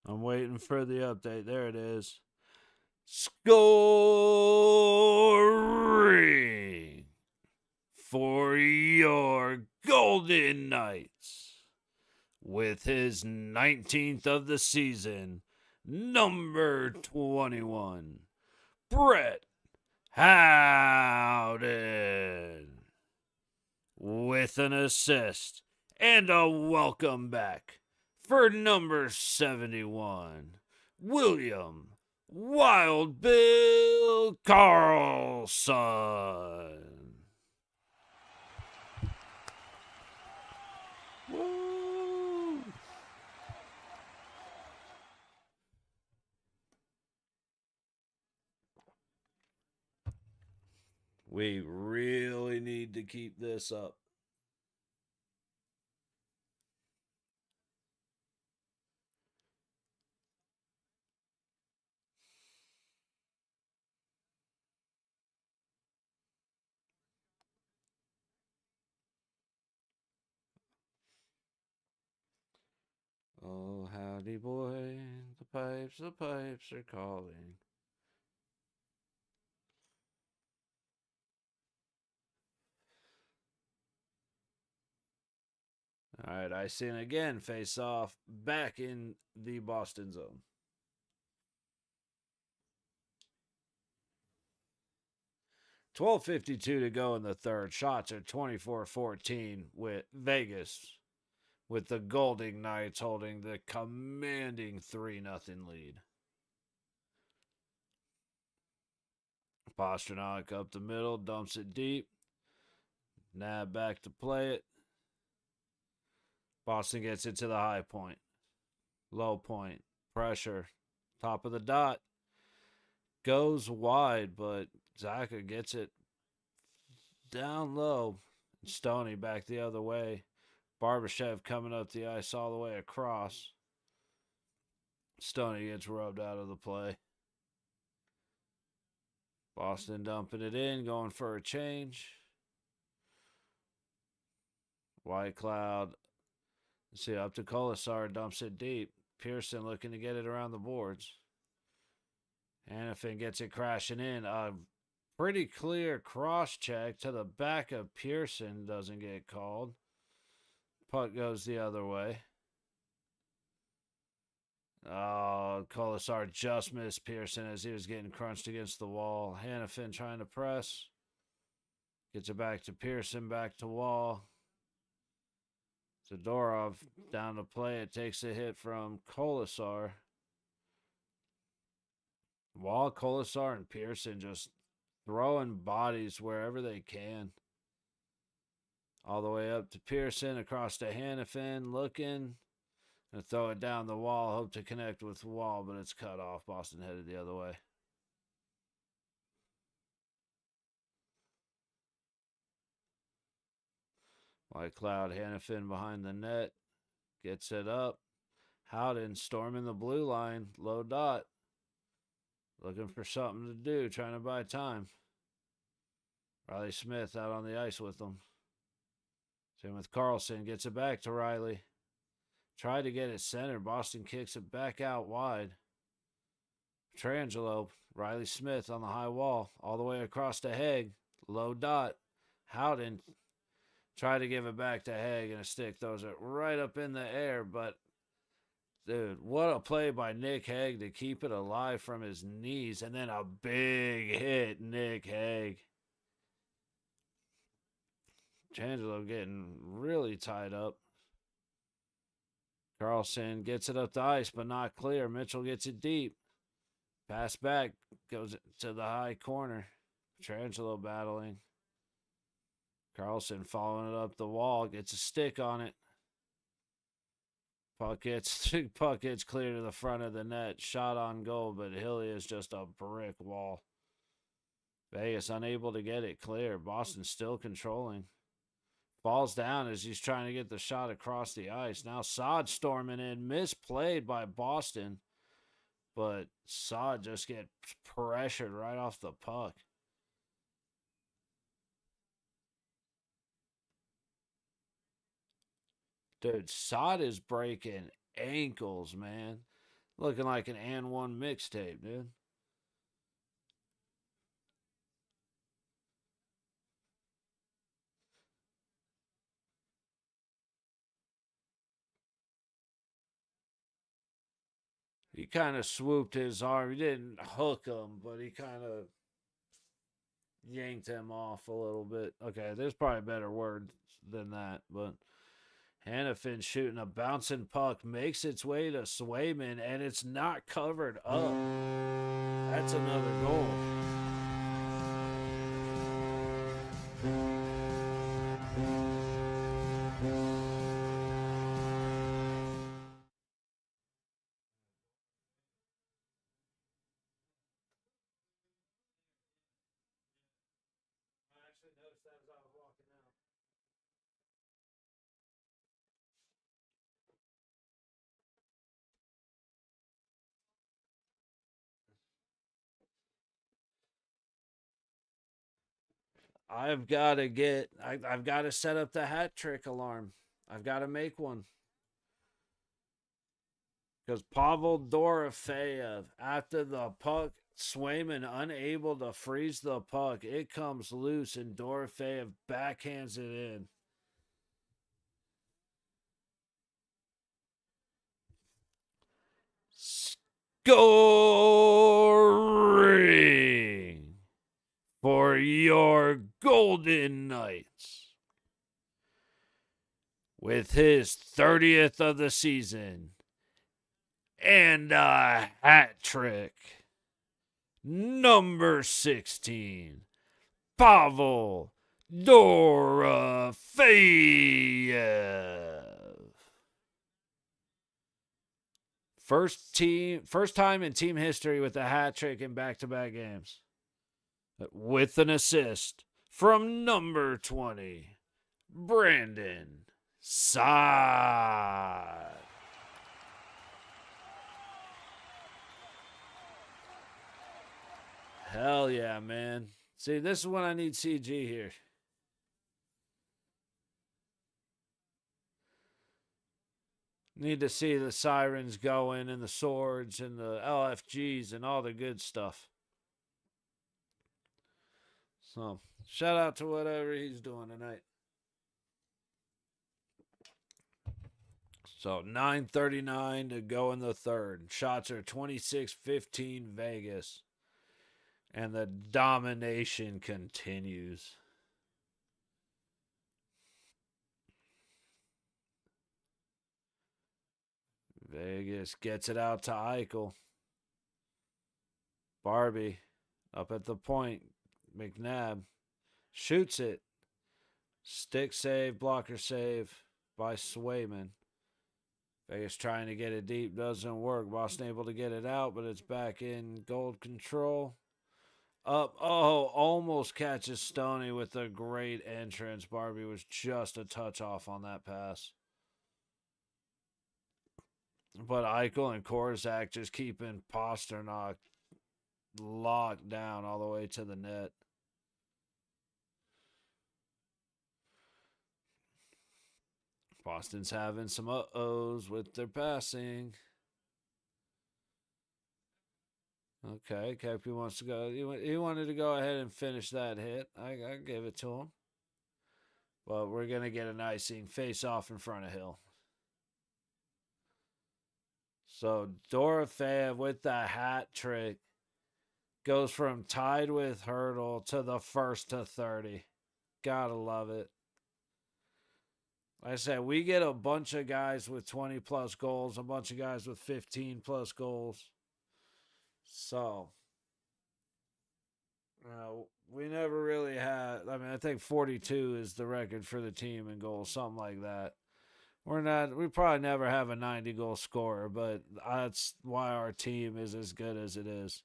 A: I'm waiting for the update. There it is. Scoring for your Golden Knights with his 19th of the season, number 21, Brett Howden, with an assist and a welcome back for number 71, William Wild Bill Carlson. Woo! We really need to keep this up. Oh, howdy, boy, the pipes are calling. All right, icing again, face off, back in the Boston zone. 12:52 to go in the third. Shots are 24-14 with Vegas, with the Golden Knights holding the commanding 3-0 lead. Pastrnak up the middle, dumps it deep. Nab back to play it. Boston gets it to the high point. Low point. Pressure. Top of the dot. Goes wide, but Zaka gets it down low. Stoney back the other way. Barbashev coming up the ice all the way across. Stoney gets rubbed out of the play. Boston dumping it in, going for a change. White Cloud. See, up to Colasar, dumps it deep. Pearson looking to get it around the boards. Hannafin gets it crashing in. A pretty clear cross check to the back of Pearson doesn't get called. Puck goes the other way. Oh, Colasar just missed Pearson as he was getting crunched against the wall. Hannafin trying to press. Gets it back to Pearson, back to Wall. Zadorov down to play. It takes a hit from Colasar. Wall, Colasar, and Pearson just throwing bodies wherever they can. All the way up to Pearson, across to Hannafin, looking. And throw it down the wall. Hope to connect with Wall, but it's cut off. Boston headed the other way. White Cloud, Hannafin behind the net. Gets it up. Howden storming the blue line. Low dot. Looking for something to do. Trying to buy time. Riley Smith out on the ice with them. Same with Carlson. Gets it back to Riley. Tried to get it centered. Boston kicks it back out wide. Petrangelo. Riley Smith on the high wall. All the way across to Haig. Low dot. Howden tried to give it back to Haig, and a stick throws it right up in the air. But, dude, what a play by Nick Haig to keep it alive from his knees. And then a big hit, Nick Haig. Petrangelo getting really tied up. Carlson gets it up the ice, but not clear. Mitchell gets it deep. Pass back, goes to the high corner. Petrangelo battling. Carlson following it up the wall, gets a stick on it. Puck gets clear to the front of the net. Shot on goal, but Hilly is just a brick wall. Vegas unable to get it clear. Boston still controlling. Falls down as he's trying to get the shot across the ice. Now Saad storming in. Misplayed by Boston. But Saad just gets pressured right off the puck. Dude, Saad is breaking ankles, man. Looking like an and one mixtape, dude. He kind of swooped his arm. He didn't hook him, but he kind of yanked him off a little bit. Okay, there's probably better words than that, but Hannafin shooting a bouncing puck, makes its way to Swayman, and it's not covered up. That's another goal. I've got to set up the hat trick alarm. I've got to make one. Because Pavel Dorofeyev, after the puck, Swayman unable to freeze the puck. It comes loose, and Dorofeyev backhands it in. Scoring for your Golden Knights. With his 30th of the season and a hat trick, number 16, Pavel Dorofeyev. First time in team history with a hat trick in back-to-back games. With an assist from number 20, Brandon Saad. Hell yeah, man. See, this is when I need CG here. Need to see the sirens going and the swords and the LFGs and all the good stuff. So, shout out to whatever he's doing tonight. So, 9:39 to go in the third. Shots are 26-15 Vegas. And the domination continues. Vegas gets it out to Eichel. Barbie up at the point. McNabb shoots it. Stick save, blocker save by Swayman. Vegas trying to get it deep, doesn't work. Boston able to get it out, but it's back in gold control. Up, almost catches Stoney with a great entrance. Barbie was just a touch off on that pass. But Eichel and Korczak just keeping Pasternak locked down all the way to the net. Boston's having some uh-ohs with their passing. Okay, Kepi wants to go. He wanted to go ahead and finish that hit. I gave it to him. But we're going to get an icing face off in front of Hill. So Dorofeyev with the hat trick goes from tied with Hurdle to the first to 30. Gotta love it. Like I said, we get a bunch of guys with 20 plus goals, a bunch of guys with 15 plus goals. So, we never really had. I mean, I think 42 is the record for the team in goals, something like that. We probably never have a 90 goal scorer, but that's why our team is as good as it is.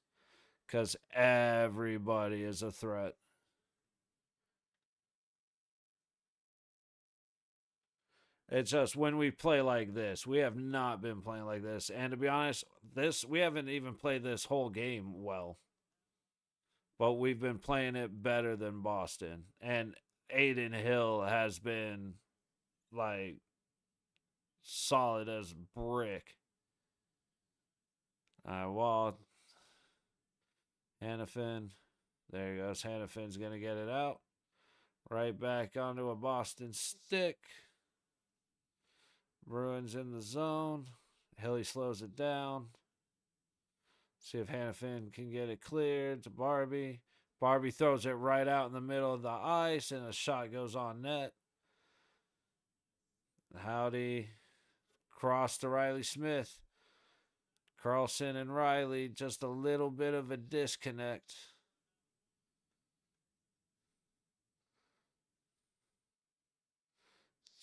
A: Because everybody is a threat. It's just when we play like this, we have not been playing like this. And to be honest, we haven't even played this whole game well. But we've been playing it better than Boston. And Aiden Hill has been like solid as brick. Well, Hannafin. There he goes. Hannafin's going to get it out. Right back onto a Boston stick. Bruins in the zone. Hilly slows it down. See if Hannafin can get it cleared to Barbie. Barbie throws it right out in the middle of the ice, and a shot goes on net. Howdy. Cross to Riley Smith. Carlson and Riley, just a little bit of a disconnect.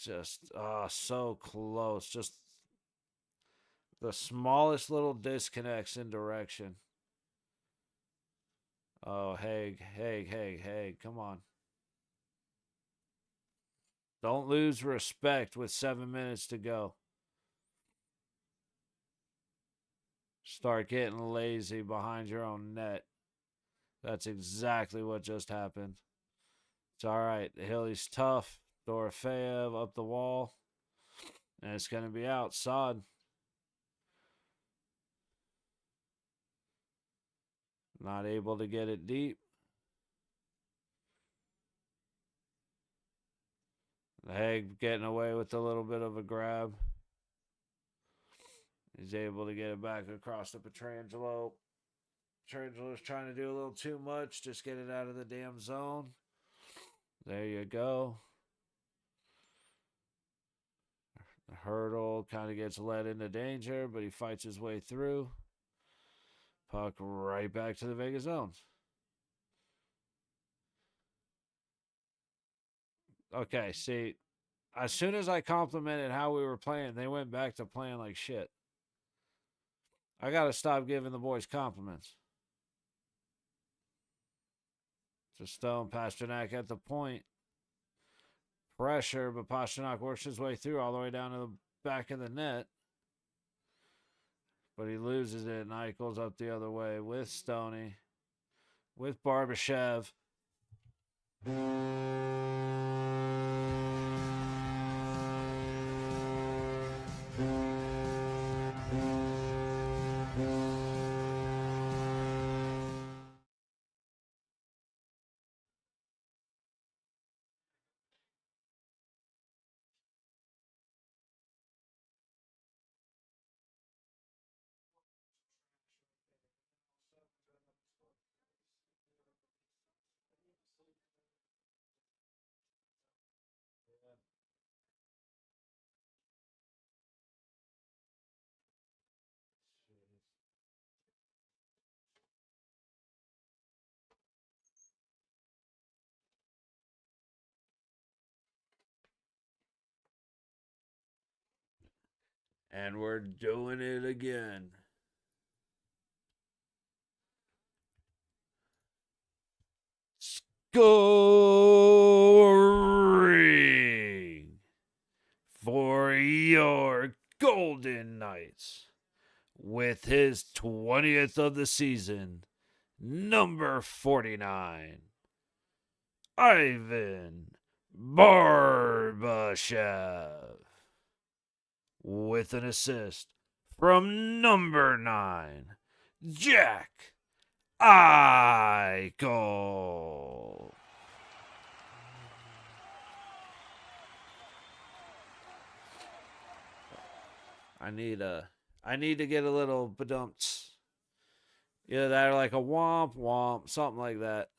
A: Just, so close. Just the smallest little disconnects in direction. Oh, Haig. Come on. Don't lose respect with 7 minutes to go. Start getting lazy behind your own net. That's exactly what just happened. It's all right. Hilly's tough. Dorofeyev up the wall. And it's going to be out. Saad. Not able to get it deep. Haig getting away with a little bit of a grab. He's able to get it back across to Pietrangelo. Pietrangelo's trying to do a little too much. Just get it out of the damn zone. There you go. The Hurdle kind of gets led into danger, but he fights his way through. Puck right back to the Vegas zones. Okay, see, as soon as I complimented how we were playing, they went back to playing like shit. I got to stop giving the boys compliments. To Stone. Pasternak at the point. Pressure, but Pasternak works his way through all the way down to the back of the net. But he loses it, and Eichel's up the other way with Stoney. With Barbashev. And we're doing it again. Scoring for your Golden Knights with his 20th of the season, number 49, Ivan Barbashev, with an assist from number 9, Jack Eichel. I need to get a little badumps. Either that or like a womp womp, something like that.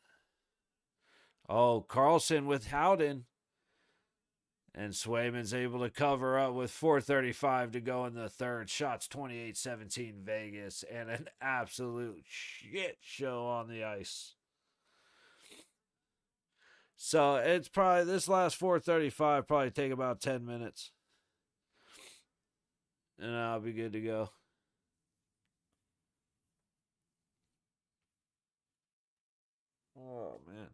A: Oh, Carlson with Howden. And Swayman's able to cover up with 4:35 to go in the third. Shots 28-17 Vegas, and an absolute shit show on the ice. So it's probably this last 4:35 probably take about 10 minutes. And I'll be good to go. Oh, man.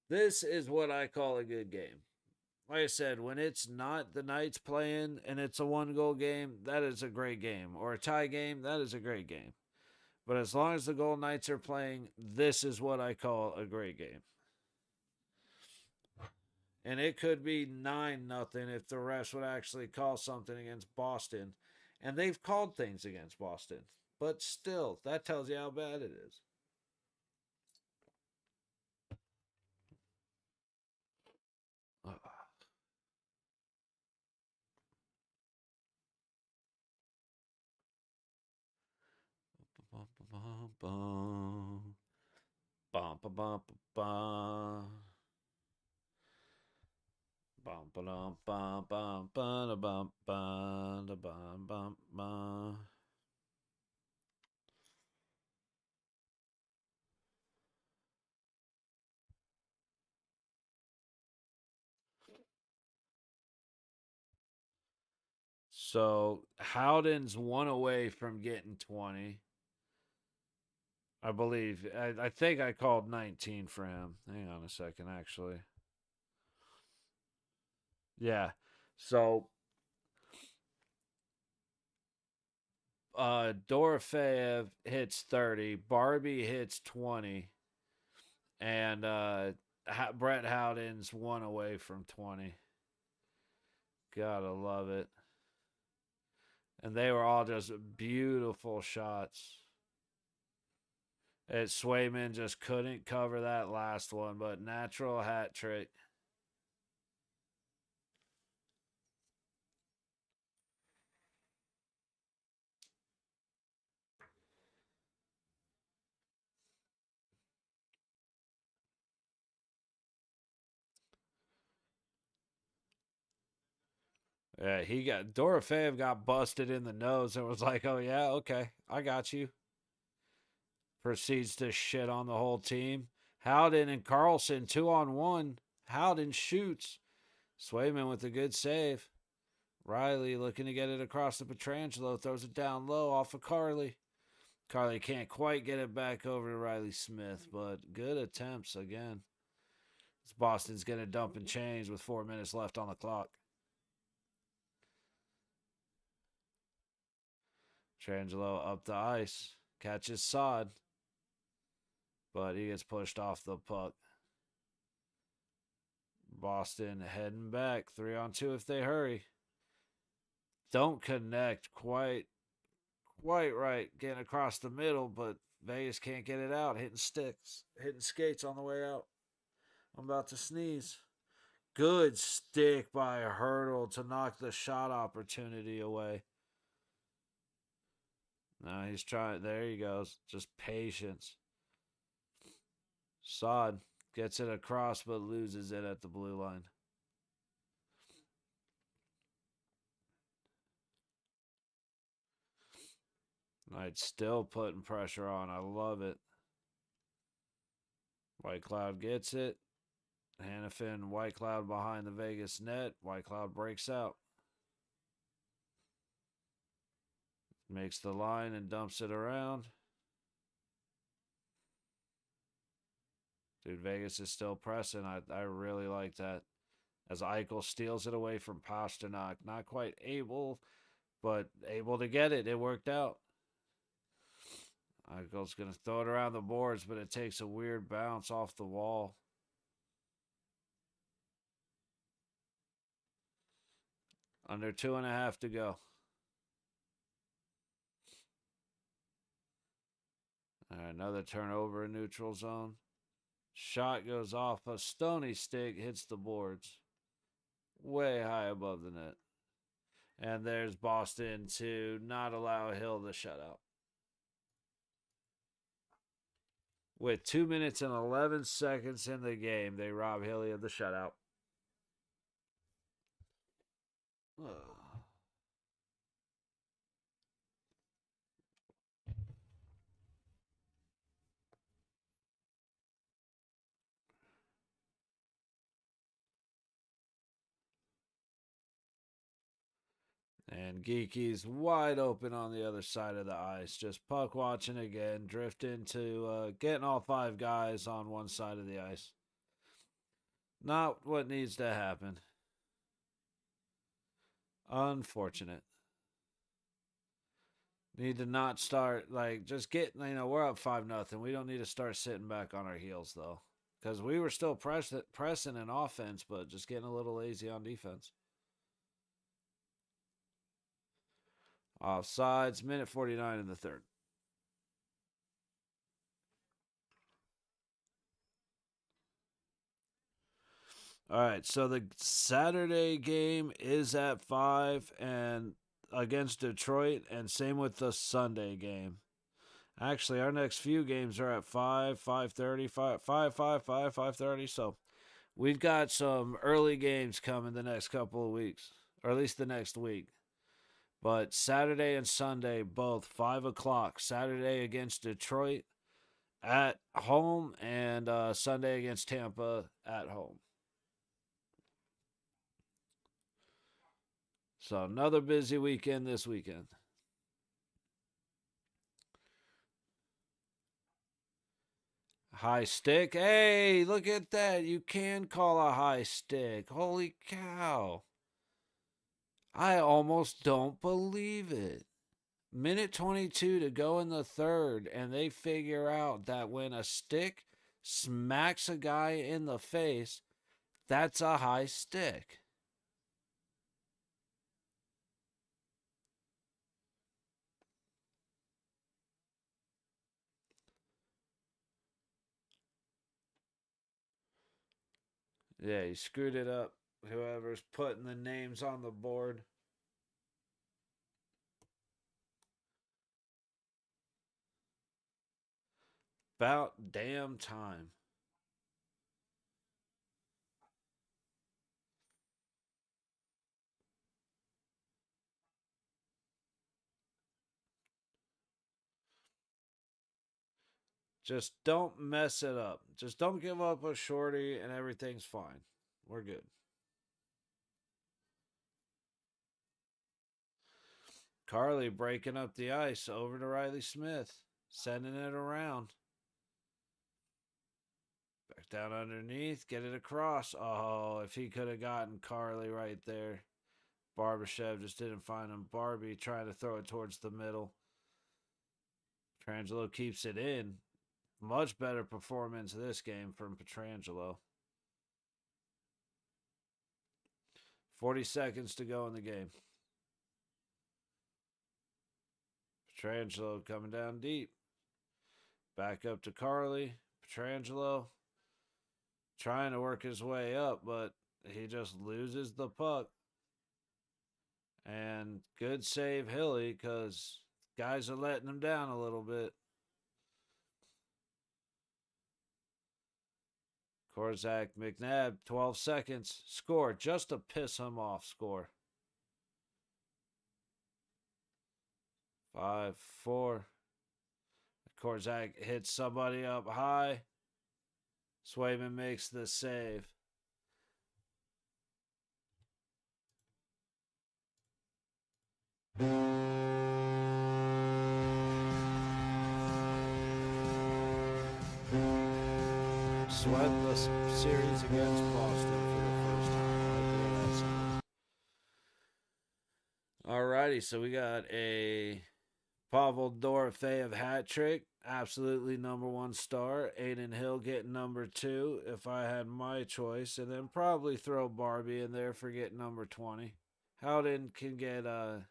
A: This is what I call a good game. Like I said, when it's not the Knights playing and it's a 1-goal game, that is a great game. Or a tie game, that is a great game. But as long as the Golden Knights are playing, this is what I call a great game. And it could be 9-0 if the refs would actually call something against Boston. And they've called things against Boston. But still, that tells you how bad it is. So Howden's one away from getting 20. I believe. I think I called 19 for him. Hang on a second, actually. Yeah. So Dorofeyev hits 30. Barbie hits 20. And Brett Howden's one away from 20. Gotta love it. And they were all just beautiful shots. Swayman just couldn't cover that last one, but natural hat trick. Yeah, Dorofeyev got busted in the nose and was like, oh, yeah, okay, I got you. Proceeds to shit on the whole team. Howden and Carlson 2-on-1. Howden shoots. Swayman with a good save. Riley looking to get it across to Petrangelo. Throws it down low off of Carly. Carly can't quite get it back over to Riley Smith, but good attempts again. Boston's going to dump and change with 4 minutes left on the clock. Trangelo up the ice. Catches Sod. But he gets pushed off the puck. Boston heading back. 3-on-2 if they hurry. Don't connect quite right. Getting across the middle, but Vegas can't get it out. Hitting sticks. Hitting skates on the way out. I'm about to sneeze. Good stick by Hurdle to knock the shot opportunity away. No, he's trying. There he goes. Just patience. Sod gets it across but loses it at the blue line. Knight still putting pressure on. I love it. White Cloud gets it. Hannafin, White Cloud behind the Vegas net. White Cloud breaks out. Makes the line and dumps it around. Dude, Vegas is still pressing. I really like that. As Eichel steals it away from Pasternak. Not quite able, but able to get it. It worked out. Eichel's going to throw it around the boards, but it takes a weird bounce off the wall. Under 2.5 to go. All right, another turnover in neutral zone. Shot goes off. A stony stick hits the boards. Way high above the net. And there's Boston to not allow Hill the shutout. With 2 minutes and 11 seconds in the game, they rob Hilly of the shutout. And Geeky's wide open on the other side of the ice. Just puck watching again. Drift into getting all 5 guys on one side of the ice. Not what needs to happen. Unfortunate. Need to not start, just get, we're up 5-0. We don't need to start sitting back on our heels, though. Because we were still pressing in offense, but just getting a little lazy on defense. Offsides, minute 49 in the third. All right, so the Saturday game is at 5 and against Detroit, and same with the Sunday game. Actually, our next few games are at 5, 5:30, 5:30. So we've got some early games coming the next couple of weeks, or at least the next week. But Saturday and Sunday, both 5 o'clock. Saturday against Detroit at home, and Sunday against Tampa at home. So another busy weekend this weekend. High stick. Hey, look at that. You can call a high stick. Holy cow. I almost don't believe it. Minute 22 to go in the third, and they figure out that when a stick smacks a guy in the face, that's a high stick. Yeah, he screwed it up. Whoever's putting the names on the board. About damn time. Just don't mess it up. Just don't give up a shorty and everything's fine. We're good. Carly breaking up the ice over to Riley Smith. Sending it around. Back down underneath. Get it across. Oh, if he could have gotten Carly right there. Barbashev just didn't find him. Barbie trying to throw it towards the middle. Petrangelo keeps it in. Much better performance this game from Petrangelo. 40 seconds to go in the game. Petrangelo coming down deep. Back up to Carly. Petrangelo trying to work his way up, but he just loses the puck. And good save, Hilly, because guys are letting him down a little bit. Korzak, McNabb, 12 seconds. Score, just to piss him off. Score. 5, 4. Korzak hits somebody up high. Swayman makes the save. Swept the series against Boston for the first time. Alrighty, so we got a Pavel Dorofeyev hat trick. Absolutely number 1 star. Aiden Hill getting number 2 if I had my choice. And then probably throw Barbie in there for getting number 20. Howden can get, let's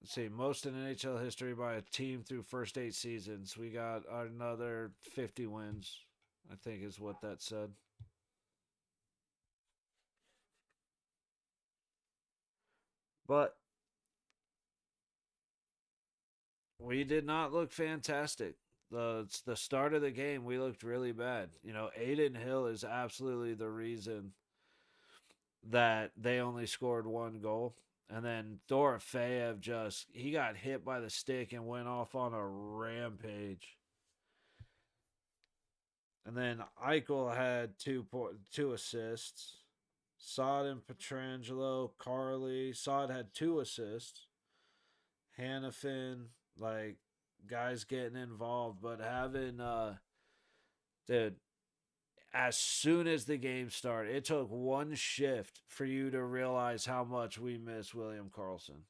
A: see, most in NHL history by a team through first 8 seasons. We got another 50 wins, I think is what that said. But we did not look fantastic. The start of the game, we looked really bad. You know, Aiden Hill is absolutely the reason that they only scored 1 goal. And then Dorofeyev he got hit by the stick and went off on a rampage. And then Eichel had two assists. Sod and Petrangelo, Carly. Sod had 2 assists. Hannafin, like, guys getting involved, but having dude, as soon as the game started, it took 1 shift for you to realize how much we miss William Karlsson.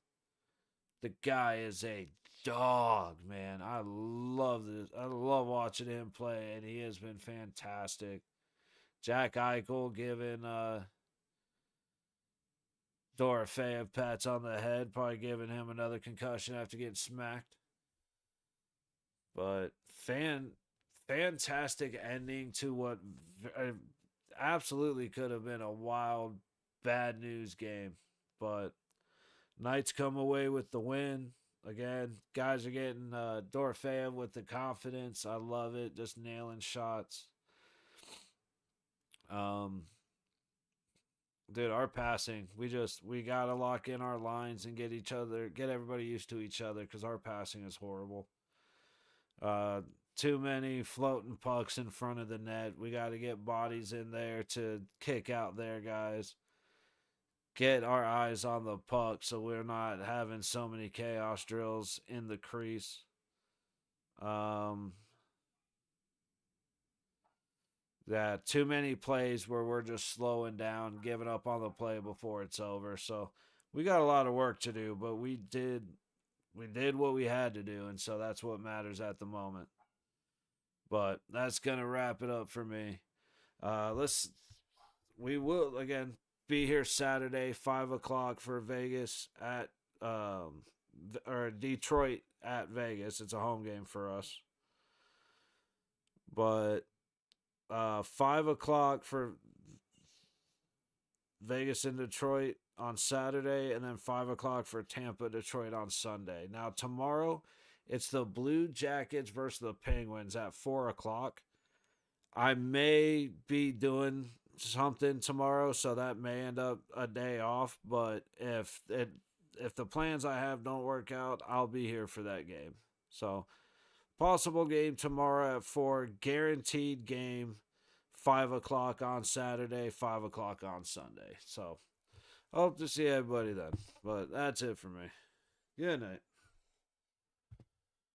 A: The guy is a dog, man. I love this. I love watching him play, and he has been fantastic. Jack Eichel giving Dorofeyev pats on the head, probably giving him another concussion after getting smacked. But fantastic ending to what absolutely could have been a wild, bad news game. But Knights come away with the win. Again, guys are getting Dorofeyev with the confidence. I love it. Just nailing shots. Dude, our passing, we gotta lock in our lines and get everybody used to each other because our passing is horrible. Too many floating pucks in front of the net. We got to get bodies in there to kick out there, guys. Get our eyes on the puck so we're not having so many chaos drills in the crease. Yeah, too many plays where we're just slowing down, giving up on the play before it's over. So we got a lot of work to do, but we did what we had to do, and so that's what matters at the moment. But that's gonna wrap it up for me. We will again be here Saturday, 5 o'clock for Vegas at or Detroit at Vegas. It's a home game for us. But 5 o'clock for Vegas and Detroit on Saturday, and then 5 o'clock for Tampa, Detroit on Sunday. Now tomorrow, it's the Blue Jackets versus the Penguins at 4 o'clock. I may be doing something tomorrow, so that may end up a day off. But if the plans I have don't work out, I'll be here for that game. So possible game tomorrow at 4. Guaranteed game 5 o'clock on Saturday, 5 o'clock on Sunday. So hope to see everybody then. But that's it for me. Good night.